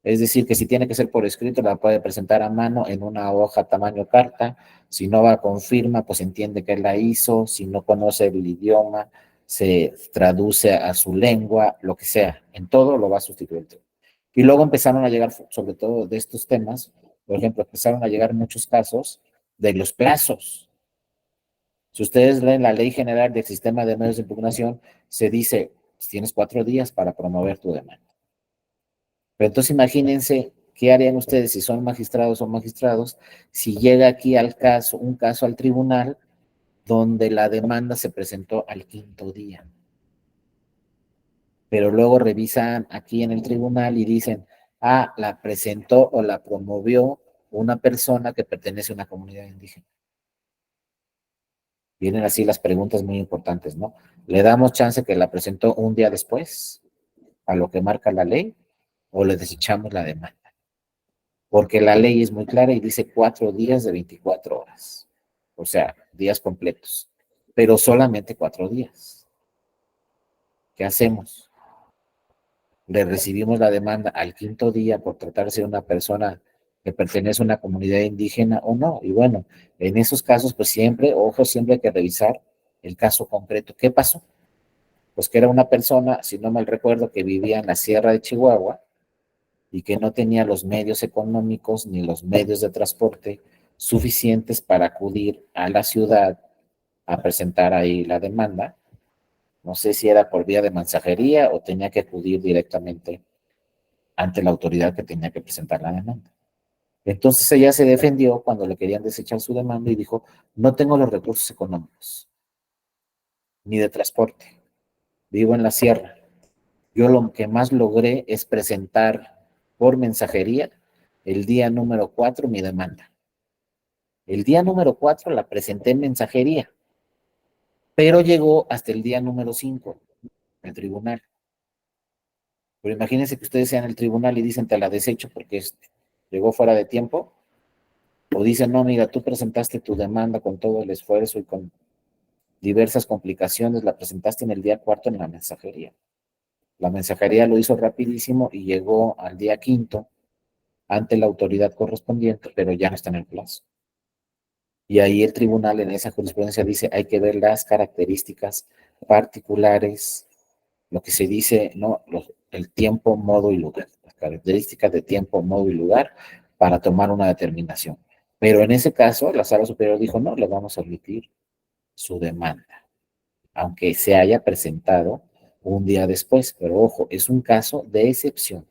Es decir, que si tiene que ser por escrito, la puede presentar a mano en una hoja tamaño carta. Si no va con firma, pues entiende que él la hizo. Si no conoce el idioma, se traduce a su lengua, lo que sea. En todo lo va a sustituir. Y luego empezaron a llegar, sobre todo de estos temas, por ejemplo, empezaron a llegar muchos casos de los plazos. Si ustedes leen la Ley General del Sistema de Medios de Impugnación, se dice, tienes 4 días para promover tu demanda. Pero entonces imagínense qué harían ustedes si son magistrados o magistrados, si llega aquí un caso al tribunal donde la demanda se presentó al 5.º día. Pero luego revisan aquí en el tribunal y dicen, Ah, la presentó o la promovió una persona que pertenece a una comunidad indígena. Vienen así las preguntas muy importantes, ¿no? ¿Le damos chance que la presentó un día después, a lo que marca la ley, o le desechamos la demanda? Porque la ley es muy clara y dice 4 días de 24 horas, o sea, días completos, pero solamente 4 días. ¿Qué hacemos? ¿Le recibimos la demanda al quinto día por tratarse de una persona que pertenece a una comunidad indígena o no? Y bueno, en esos casos, pues siempre, ojo, siempre hay que revisar el caso concreto. ¿Qué pasó? Pues que era una persona, si no mal recuerdo, que vivía en la Sierra de Chihuahua y que no tenía los medios económicos ni los medios de transporte suficientes para acudir a la ciudad a presentar ahí la demanda. No sé si era por vía de mensajería o tenía que acudir directamente ante la autoridad que tenía que presentar la demanda. Entonces ella se defendió cuando le querían desechar su demanda y dijo, no tengo los recursos económicos ni de transporte, vivo en la sierra. Yo lo que más logré es presentar por mensajería el día número 4 mi demanda. El día número 4 la presenté en mensajería, pero llegó hasta el día número 5 el tribunal. Pero imagínense que ustedes sean el tribunal y dicen te la desecho porque llegó fuera de tiempo, o dicen no, mira, tú presentaste tu demanda con todo el esfuerzo y con diversas complicaciones, la presentaste en el día 4 en la mensajería. La mensajería lo hizo rapidísimo y llegó al día 5 ante la autoridad correspondiente, pero ya no está en el plazo. Y ahí el tribunal en esa jurisprudencia dice hay que ver las características particulares, lo que se dice, ¿no? El tiempo, modo y lugar, las características de tiempo, modo y lugar para tomar una determinación. Pero en ese caso, la sala superior dijo, no, le vamos a admitir su demanda, aunque se haya presentado un día después. Pero ojo, es un caso de excepción.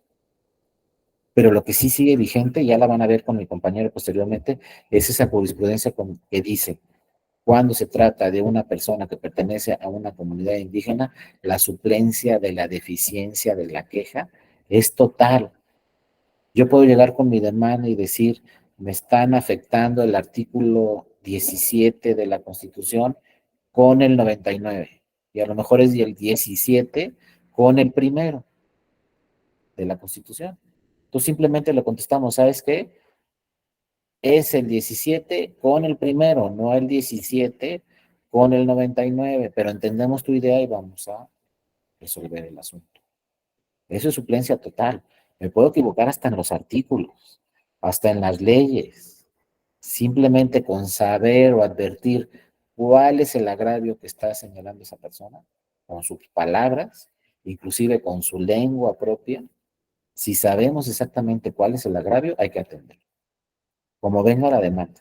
Pero lo que sí sigue vigente, ya la van a ver con mi compañero posteriormente, es esa jurisprudencia que dice, cuando se trata de una persona que pertenece a una comunidad indígena, la suplencia de la deficiencia de la queja es total. Yo puedo llegar con mi demanda y decir, me están afectando el artículo 17 de la Constitución con el 99, y a lo mejor es el 17 con el primero de la Constitución. Entonces simplemente le contestamos, ¿sabes qué? Es el 17 con el primero, no el 17 con el 99, pero entendemos tu idea y vamos a resolver el asunto. Eso es suplencia total. Me puedo equivocar hasta en los artículos, hasta en las leyes. Simplemente con saber o advertir cuál es el agravio que está señalando esa persona, con sus palabras, inclusive con su lengua propia. Si sabemos exactamente cuál es el agravio, hay que atender. Como venga la demanda,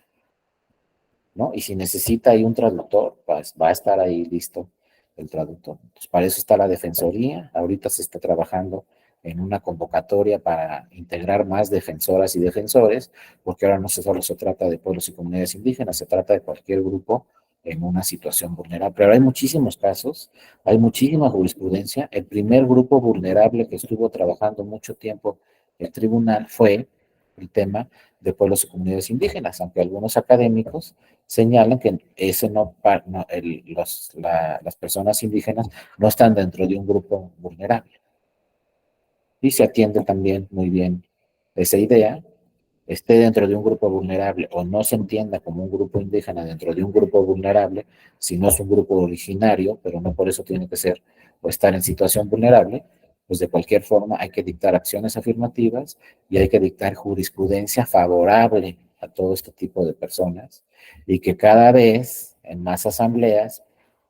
¿no? Y si necesita ahí un traductor, pues va a estar ahí listo el traductor. Pues para eso está la Defensoría. Ahorita se está trabajando en una convocatoria para integrar más defensoras y defensores, porque ahora no solo se trata de pueblos y comunidades indígenas, se trata de cualquier grupo en una situación vulnerable. Pero hay muchísimos casos, hay muchísima jurisprudencia. El primer grupo vulnerable que estuvo trabajando mucho tiempo el tribunal fue el tema de pueblos y comunidades indígenas, aunque algunos académicos señalan que ese las personas indígenas no están dentro de un grupo vulnerable. Y se atiende también muy bien esa idea, esté dentro de un grupo vulnerable o no se entienda como un grupo indígena dentro de un grupo vulnerable, si no es un grupo originario, pero no por eso tiene que ser o estar en situación vulnerable, pues de cualquier forma hay que dictar acciones afirmativas y hay que dictar jurisprudencia favorable a todo este tipo de personas y que cada vez en más asambleas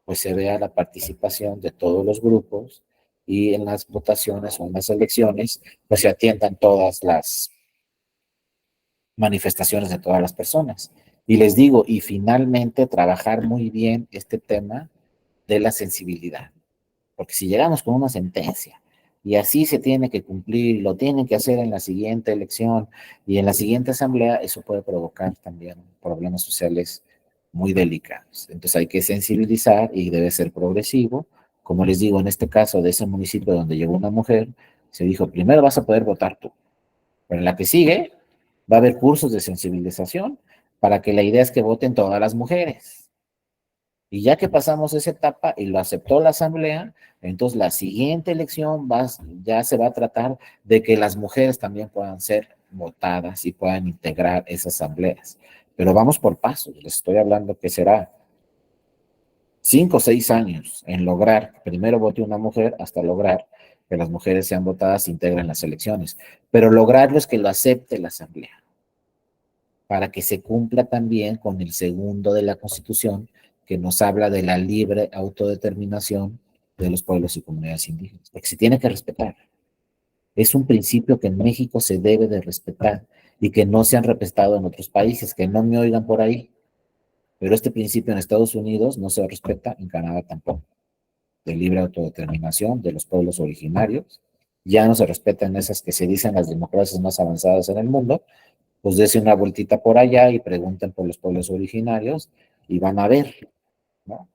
pues se vea la participación de todos los grupos y en las votaciones o en las elecciones pues se atiendan todas las manifestaciones de todas las personas. Y les digo, y finalmente trabajar muy bien este tema de la sensibilidad, porque si llegamos con una sentencia y así se tiene que cumplir, lo tienen que hacer en la siguiente elección y en la siguiente asamblea, eso puede provocar también problemas sociales muy delicados. Entonces hay que sensibilizar y debe ser progresivo. Como les digo, en este caso de ese municipio donde llegó una mujer, se dijo, primero vas a poder votar tú. Pero en la que sigue va a haber cursos de sensibilización para que la idea es que voten todas las mujeres. Y ya que pasamos esa etapa y lo aceptó la asamblea, entonces la siguiente elección ya se va a tratar de que las mujeres también puedan ser votadas y puedan integrar esas asambleas. Pero vamos por pasos, les estoy hablando que será 5 o 6 años en lograr que primero vote una mujer hasta lograr que las mujeres sean votadas e integren las elecciones. Pero lograrlo es que lo acepte la asamblea, para que se cumpla también con el segundo de la Constitución, que nos habla de la libre autodeterminación de los pueblos y comunidades indígenas, porque se tiene que respetar. Es un principio que en México se debe de respetar y que no se han respetado en otros países, que no me oigan por ahí, pero este principio en Estados Unidos no se respeta, en Canadá tampoco, de libre autodeterminación de los pueblos originarios. Ya no se respetan esas que se dicen las democracias más avanzadas en el mundo. Pues dése una vueltita por allá y pregunten por los pueblos originarios y van a ver, ¿no?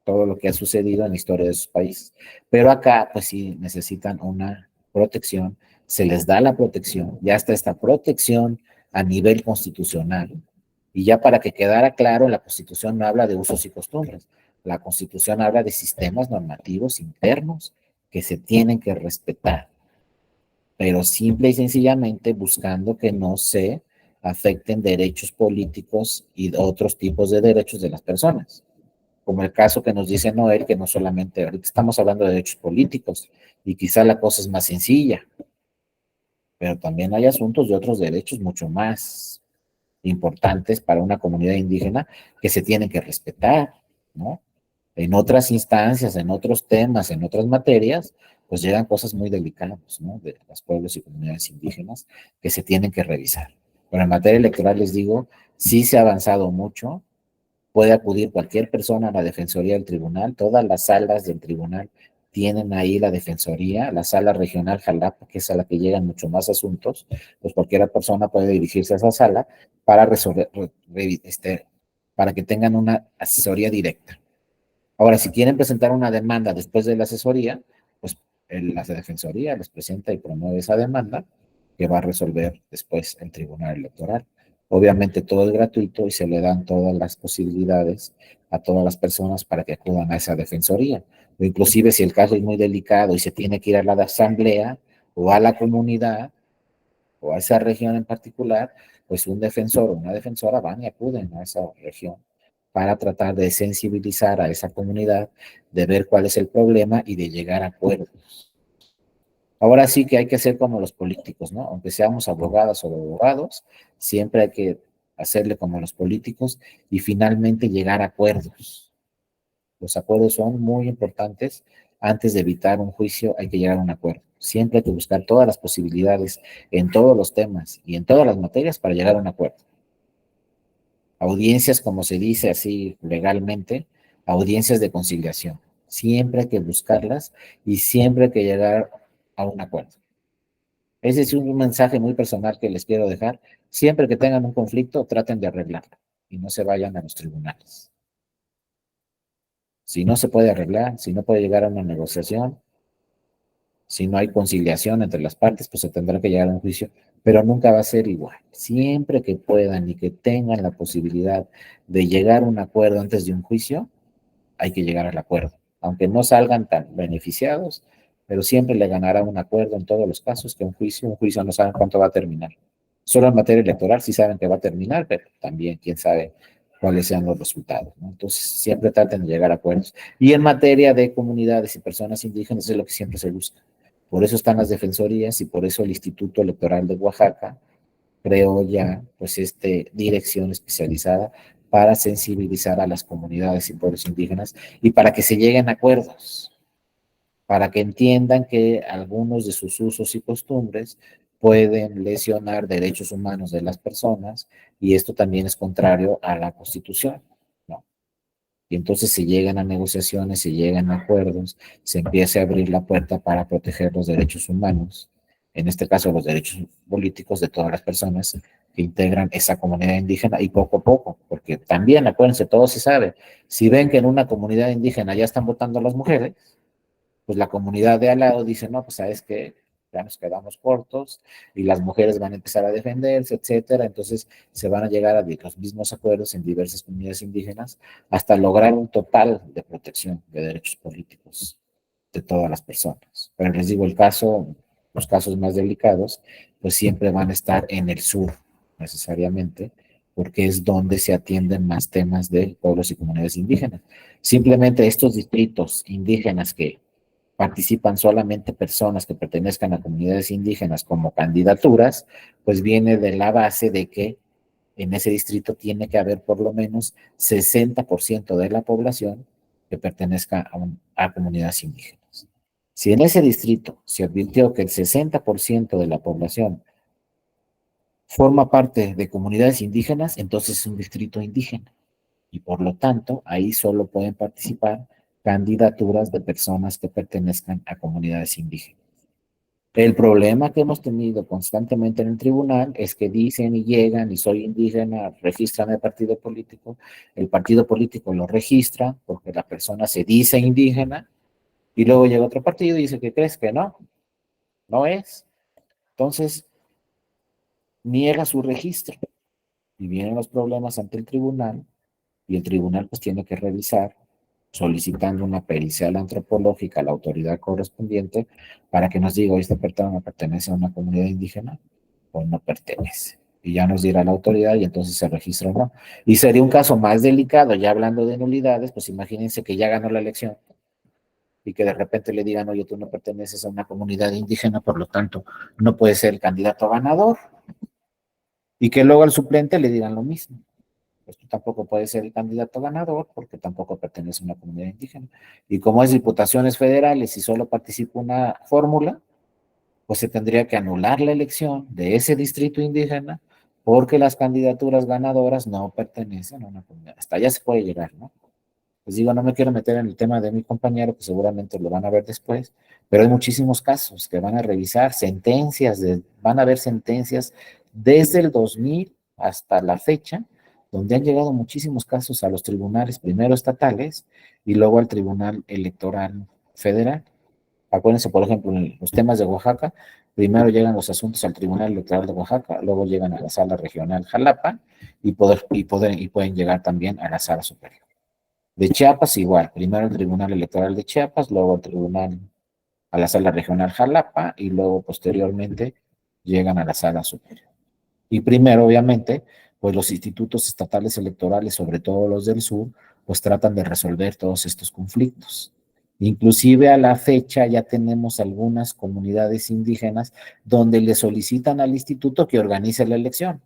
Todo lo que ha sucedido en la historia de sus países. Pero acá, pues sí, necesitan una protección, se les da la protección, ya está esta protección a nivel constitucional. Y ya para que quedara claro, la Constitución no habla de usos y costumbres, la Constitución habla de sistemas normativos internos que se tienen que respetar, pero simple y sencillamente buscando que no se afecten derechos políticos y otros tipos de derechos de las personas. Como el caso que nos dice Noel, que no solamente, ahorita estamos hablando de derechos políticos y quizá la cosa es más sencilla, pero también hay asuntos de otros derechos mucho más importantes para una comunidad indígena que se tienen que respetar, ¿no? En otras instancias, en otros temas, en otras materias, pues llegan cosas muy delicadas, ¿no? De los pueblos y comunidades indígenas que se tienen que revisar. Pero en materia electoral les digo, sí se ha avanzado mucho, puede acudir cualquier persona a la Defensoría del Tribunal, todas las salas del tribunal tienen ahí la Defensoría, la sala regional Jalapa, que es a la que llegan mucho más asuntos, pues cualquier persona puede dirigirse a esa sala para resolver, para que tengan una asesoría directa. Ahora, si quieren presentar una demanda después de la asesoría, pues la Defensoría les presenta y promueve esa demanda que va a resolver después el Tribunal Electoral. Obviamente todo es gratuito y se le dan todas las posibilidades a todas las personas para que acudan a esa defensoría. O inclusive si el caso es muy delicado y se tiene que ir a la asamblea o a la comunidad o a esa región en particular, pues un defensor o una defensora van y acuden a esa región para tratar de sensibilizar a esa comunidad, de ver cuál es el problema y de llegar a acuerdos. Ahora sí que hay que ser como los políticos, ¿no? Aunque seamos abogadas o abogados, siempre hay que hacerle como los políticos y finalmente llegar a acuerdos. Los acuerdos son muy importantes. Antes de evitar un juicio hay que llegar a un acuerdo. Siempre hay que buscar todas las posibilidades en todos los temas y en todas las materias para llegar a un acuerdo. Audiencias, como se dice así legalmente, audiencias de conciliación. Siempre hay que buscarlas y siempre hay que llegar a un acuerdo. Ese es un mensaje muy personal que les quiero dejar. Siempre que tengan un conflicto, traten de arreglarlo y no se vayan a los tribunales. Si no se puede arreglar, si no puede llegar a una negociación, si no hay conciliación entre las partes, pues se tendrá que llegar a un juicio, pero nunca va a ser igual. Siempre que puedan y que tengan la posibilidad de llegar a un acuerdo antes de un juicio, hay que llegar al acuerdo. Aunque no salgan tan beneficiados, pero siempre le ganará un acuerdo en todos los casos que un juicio no saben cuánto va a terminar. Solo en materia electoral sí saben que va a terminar, pero también quién sabe cuáles sean los resultados, ¿no? Entonces, siempre traten de llegar a acuerdos. Y en materia de comunidades y personas indígenas es lo que siempre se busca. Por eso están las defensorías y por eso el Instituto Electoral de Oaxaca creó ya, pues, dirección especializada para sensibilizar a las comunidades y pueblos indígenas y para que se lleguen a acuerdos, para que entiendan que algunos de sus usos y costumbres pueden lesionar derechos humanos de las personas y esto también es contrario a la Constitución, ¿no? Y entonces se llegan a negociaciones, se llegan a acuerdos, se empieza a abrir la puerta para proteger los derechos humanos, en este caso los derechos políticos de todas las personas que integran esa comunidad indígena y poco a poco, porque también, acuérdense, todo se sabe, si ven que en una comunidad indígena ya están votando las mujeres, pues la comunidad de al lado dice, no, pues sabes que ya nos quedamos cortos y las mujeres van a empezar a defenderse, etcétera. Entonces se van a llegar a los mismos acuerdos en diversas comunidades indígenas hasta lograr un total de protección de derechos políticos de todas las personas. Pero les digo, los casos más delicados, pues siempre van a estar en el sur, necesariamente, porque es donde se atienden más temas de pueblos y comunidades indígenas. Simplemente estos distritos indígenas que participan solamente personas que pertenezcan a comunidades indígenas como candidaturas, pues viene de la base de que en ese distrito tiene que haber por lo menos 60% de la población que pertenezca a comunidades indígenas. Si en ese distrito se advirtió que el 60% de la población forma parte de comunidades indígenas, entonces es un distrito indígena. Y por lo tanto, ahí solo pueden participar candidaturas de personas que pertenezcan a comunidades indígenas. El problema que hemos tenido constantemente en el tribunal es que dicen y llegan y soy indígena, registran el partido político lo registra porque la persona se dice indígena y luego llega otro partido y dice que crees que no, no es. Entonces, niega su registro y vienen los problemas ante el tribunal y el tribunal pues tiene que revisar solicitando una pericial antropológica a la autoridad correspondiente para que nos diga, ¿esta persona pertenece a una comunidad indígena o no pertenece? Y ya nos dirá la autoridad y entonces se registra o no. Y sería un caso más delicado, ya hablando de nulidades, pues imagínense que ya ganó la elección y que de repente le digan, oye, tú no perteneces a una comunidad indígena, por lo tanto, no puedes ser el candidato ganador. Y que luego al suplente le digan lo mismo. Pues tú tampoco puedes ser el candidato ganador porque tampoco pertenece a una comunidad indígena. Y como es diputaciones federales y solo participa una fórmula, pues se tendría que anular la elección de ese distrito indígena porque las candidaturas ganadoras no pertenecen a una comunidad. Hasta allá se puede llegar, ¿no? Les digo, no me quiero meter en el tema de mi compañero, que seguramente lo van a ver después, pero hay muchísimos casos que van a revisar, van a haber sentencias desde el 2000 hasta la fecha, donde han llegado muchísimos casos a los tribunales, primero estatales y luego al Tribunal Electoral Federal. Acuérdense, por ejemplo, en los temas de Oaxaca, primero llegan los asuntos al Tribunal Electoral de Oaxaca, luego llegan a la Sala Regional Jalapa y pueden llegar también a la Sala Superior. De Chiapas igual, primero el Tribunal Electoral de Chiapas, luego el Tribunal a la Sala Regional Jalapa y luego posteriormente llegan a la Sala Superior. Y primero, obviamente, pues los institutos estatales electorales, sobre todo los del sur, pues tratan de resolver todos estos conflictos. Inclusive a la fecha ya tenemos algunas comunidades indígenas donde le solicitan al instituto que organice la elección.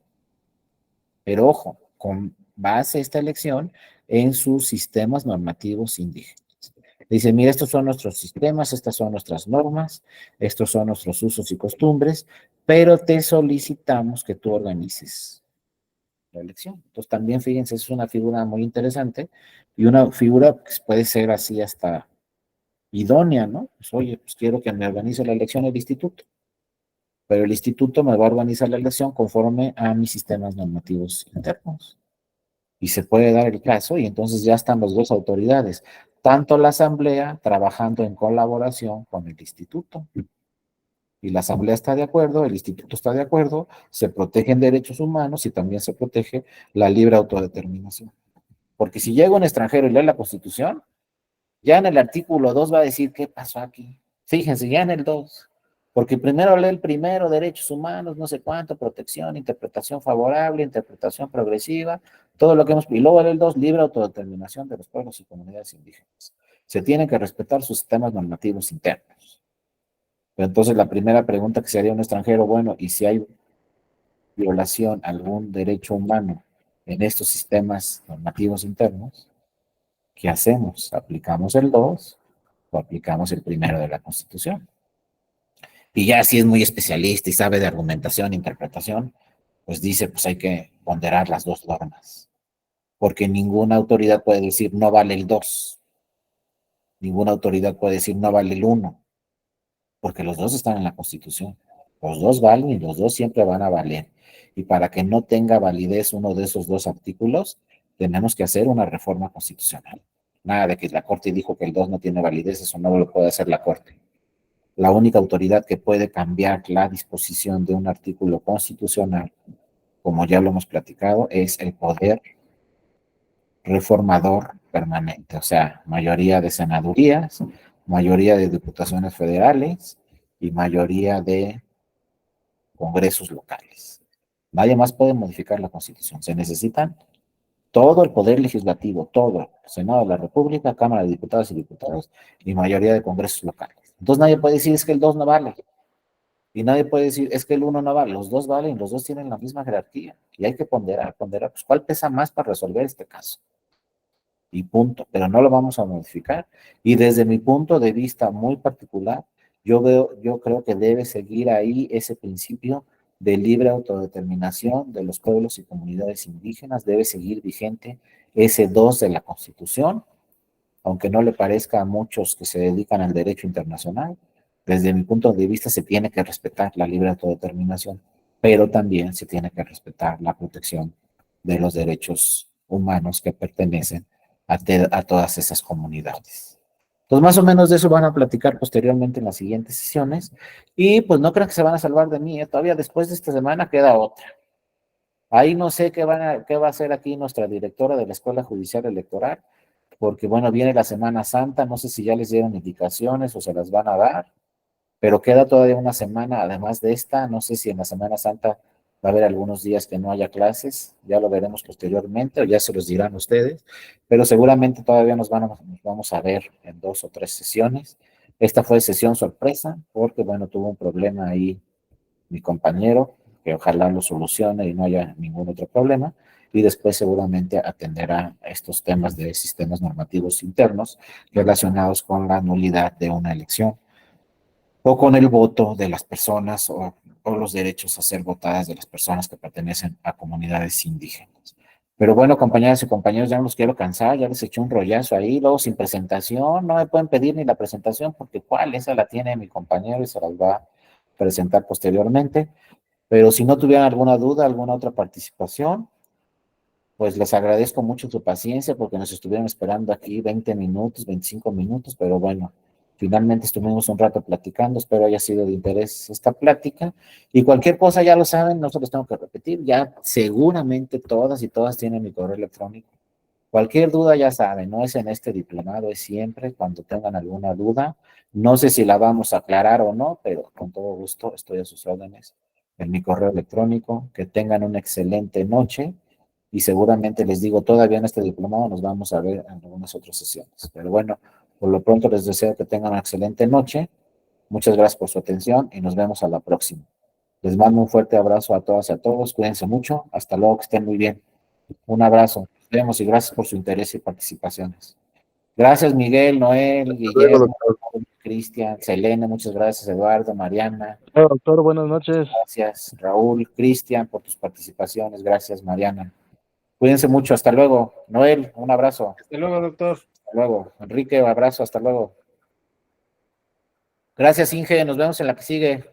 Pero ojo, con base esta elección en sus sistemas normativos indígenas. Dice, mira, estos son nuestros sistemas, estas son nuestras normas, estos son nuestros usos y costumbres, pero te solicitamos que tú organices la elección. Entonces también, fíjense, es una figura muy interesante y una figura que puede ser así hasta idónea, ¿no? Pues, oye, pues quiero que me organice la elección el instituto, pero el instituto me va a organizar la elección conforme a mis sistemas normativos internos. Y se puede dar el caso y entonces ya están las dos autoridades, tanto la asamblea trabajando en colaboración con el instituto. Y la asamblea está de acuerdo, el instituto está de acuerdo, se protegen derechos humanos y también se protege la libre autodeterminación. Porque si llega un extranjero y lee la Constitución, ya en el artículo 2 va a decir qué pasó aquí. Fíjense, ya en el 2. Porque primero lee el primero, derechos humanos, no sé cuánto, protección, interpretación favorable, interpretación progresiva, todo lo que hemos... Y luego lee el 2, libre autodeterminación de los pueblos y comunidades indígenas. Se tienen que respetar sus sistemas normativos internos. Pero entonces la primera pregunta que se haría a un extranjero, bueno, ¿y si hay violación a algún derecho humano en estos sistemas normativos internos? ¿Qué hacemos? ¿Aplicamos el 2 o aplicamos el primero de la Constitución? Y ya si es muy especialista y sabe de argumentación e interpretación, pues dice, pues hay que ponderar las dos normas. Porque ninguna autoridad puede decir no vale el 2. Ninguna autoridad puede decir no vale el 1. Porque los dos están en la Constitución. Los dos valen y los dos siempre van a valer. Y para que no tenga validez uno de esos dos artículos, tenemos que hacer una reforma constitucional. Nada de que la Corte dijo que el 2 no tiene validez, eso no lo puede hacer la Corte. la única autoridad que puede cambiar la disposición de un artículo constitucional, como ya lo hemos platicado, es el poder reformador permanente, o sea, mayoría de senadurías, mayoría de diputaciones federales y mayoría de congresos locales. Nadie más puede modificar la Constitución. Se necesitan todo el poder legislativo, todo, Senado de la República, Cámara de Diputados y Diputados y mayoría de congresos locales. Entonces nadie puede decir es que el 2 no vale. Y nadie puede decir es que el 1 no vale. Los dos valen, los dos tienen la misma jerarquía. Y hay que ponderar, pues cuál pesa más para resolver este caso. Y punto, pero no lo vamos a modificar. Y desde mi punto de vista muy particular, yo creo que debe seguir ahí ese principio de libre autodeterminación de los pueblos y comunidades indígenas, debe seguir vigente ese 2 de la Constitución, aunque no le parezca a muchos que se dedican al derecho internacional. Desde mi punto de vista se tiene que respetar la libre autodeterminación, pero también se tiene que respetar la protección de los derechos humanos que pertenecen a todas esas comunidades. Pues más o menos de eso van a platicar posteriormente en las siguientes sesiones. Y pues no crean que se van a salvar de mí, ¿eh? Todavía después de esta semana queda otra. Ahí no sé qué va a hacer aquí nuestra directora de la Escuela Judicial Electoral, porque bueno, viene la Semana Santa, no sé si ya les dieron indicaciones o se las van a dar, pero queda todavía una semana, además de esta, no sé si en la Semana Santa va a haber algunos días que no haya clases, ya lo veremos posteriormente o ya se los dirán ustedes, pero seguramente todavía nos vamos a ver en 2 o 3 sesiones. Esta fue sesión sorpresa porque, bueno, tuvo un problema ahí mi compañero, que ojalá lo solucione y no haya ningún otro problema, y después seguramente atenderá estos temas de sistemas normativos internos relacionados con la nulidad de una elección o con el voto de las personas o los derechos a ser votadas de las personas que pertenecen a comunidades indígenas. Pero bueno, compañeras y compañeros, ya no los quiero cansar, ya les eché un rollazo ahí, luego sin presentación, no me pueden pedir ni la presentación porque cuál, esa la tiene mi compañero y se las va a presentar posteriormente. Pero si no tuvieran alguna duda, alguna otra participación, pues les agradezco mucho su paciencia porque nos estuvieron esperando aquí 20 minutos, 25 minutos, pero bueno, finalmente estuvimos un rato platicando, espero haya sido de interés esta plática y cualquier cosa ya lo saben, no se los tengo que repetir, ya seguramente todas y todas tienen mi correo electrónico. Cualquier duda ya saben, no es en este diplomado, es siempre cuando tengan alguna duda. No sé si la vamos a aclarar o no, pero con todo gusto estoy a sus órdenes en mi correo electrónico. Que tengan una excelente noche y seguramente les digo, todavía en este diplomado nos vamos a ver en algunas otras sesiones. Pero bueno, por lo pronto les deseo que tengan una excelente noche. Muchas gracias por su atención y nos vemos a la próxima. Les mando un fuerte abrazo a todas y a todos. Cuídense mucho. Hasta luego, que estén muy bien. Un abrazo. Nos vemos y gracias por su interés y participaciones. Gracias, Miguel, Noel, Luego, Guillermo, doctor. Cristian, Selene, muchas gracias, Eduardo, Mariana. Doctor, buenas noches. Gracias, Raúl, Cristian, por tus participaciones. Gracias, Mariana. Cuídense mucho, hasta luego. Noel, un abrazo. Hasta luego, doctor. Hasta luego. Enrique, un abrazo, hasta luego. Gracias, Inge, nos vemos en la que sigue.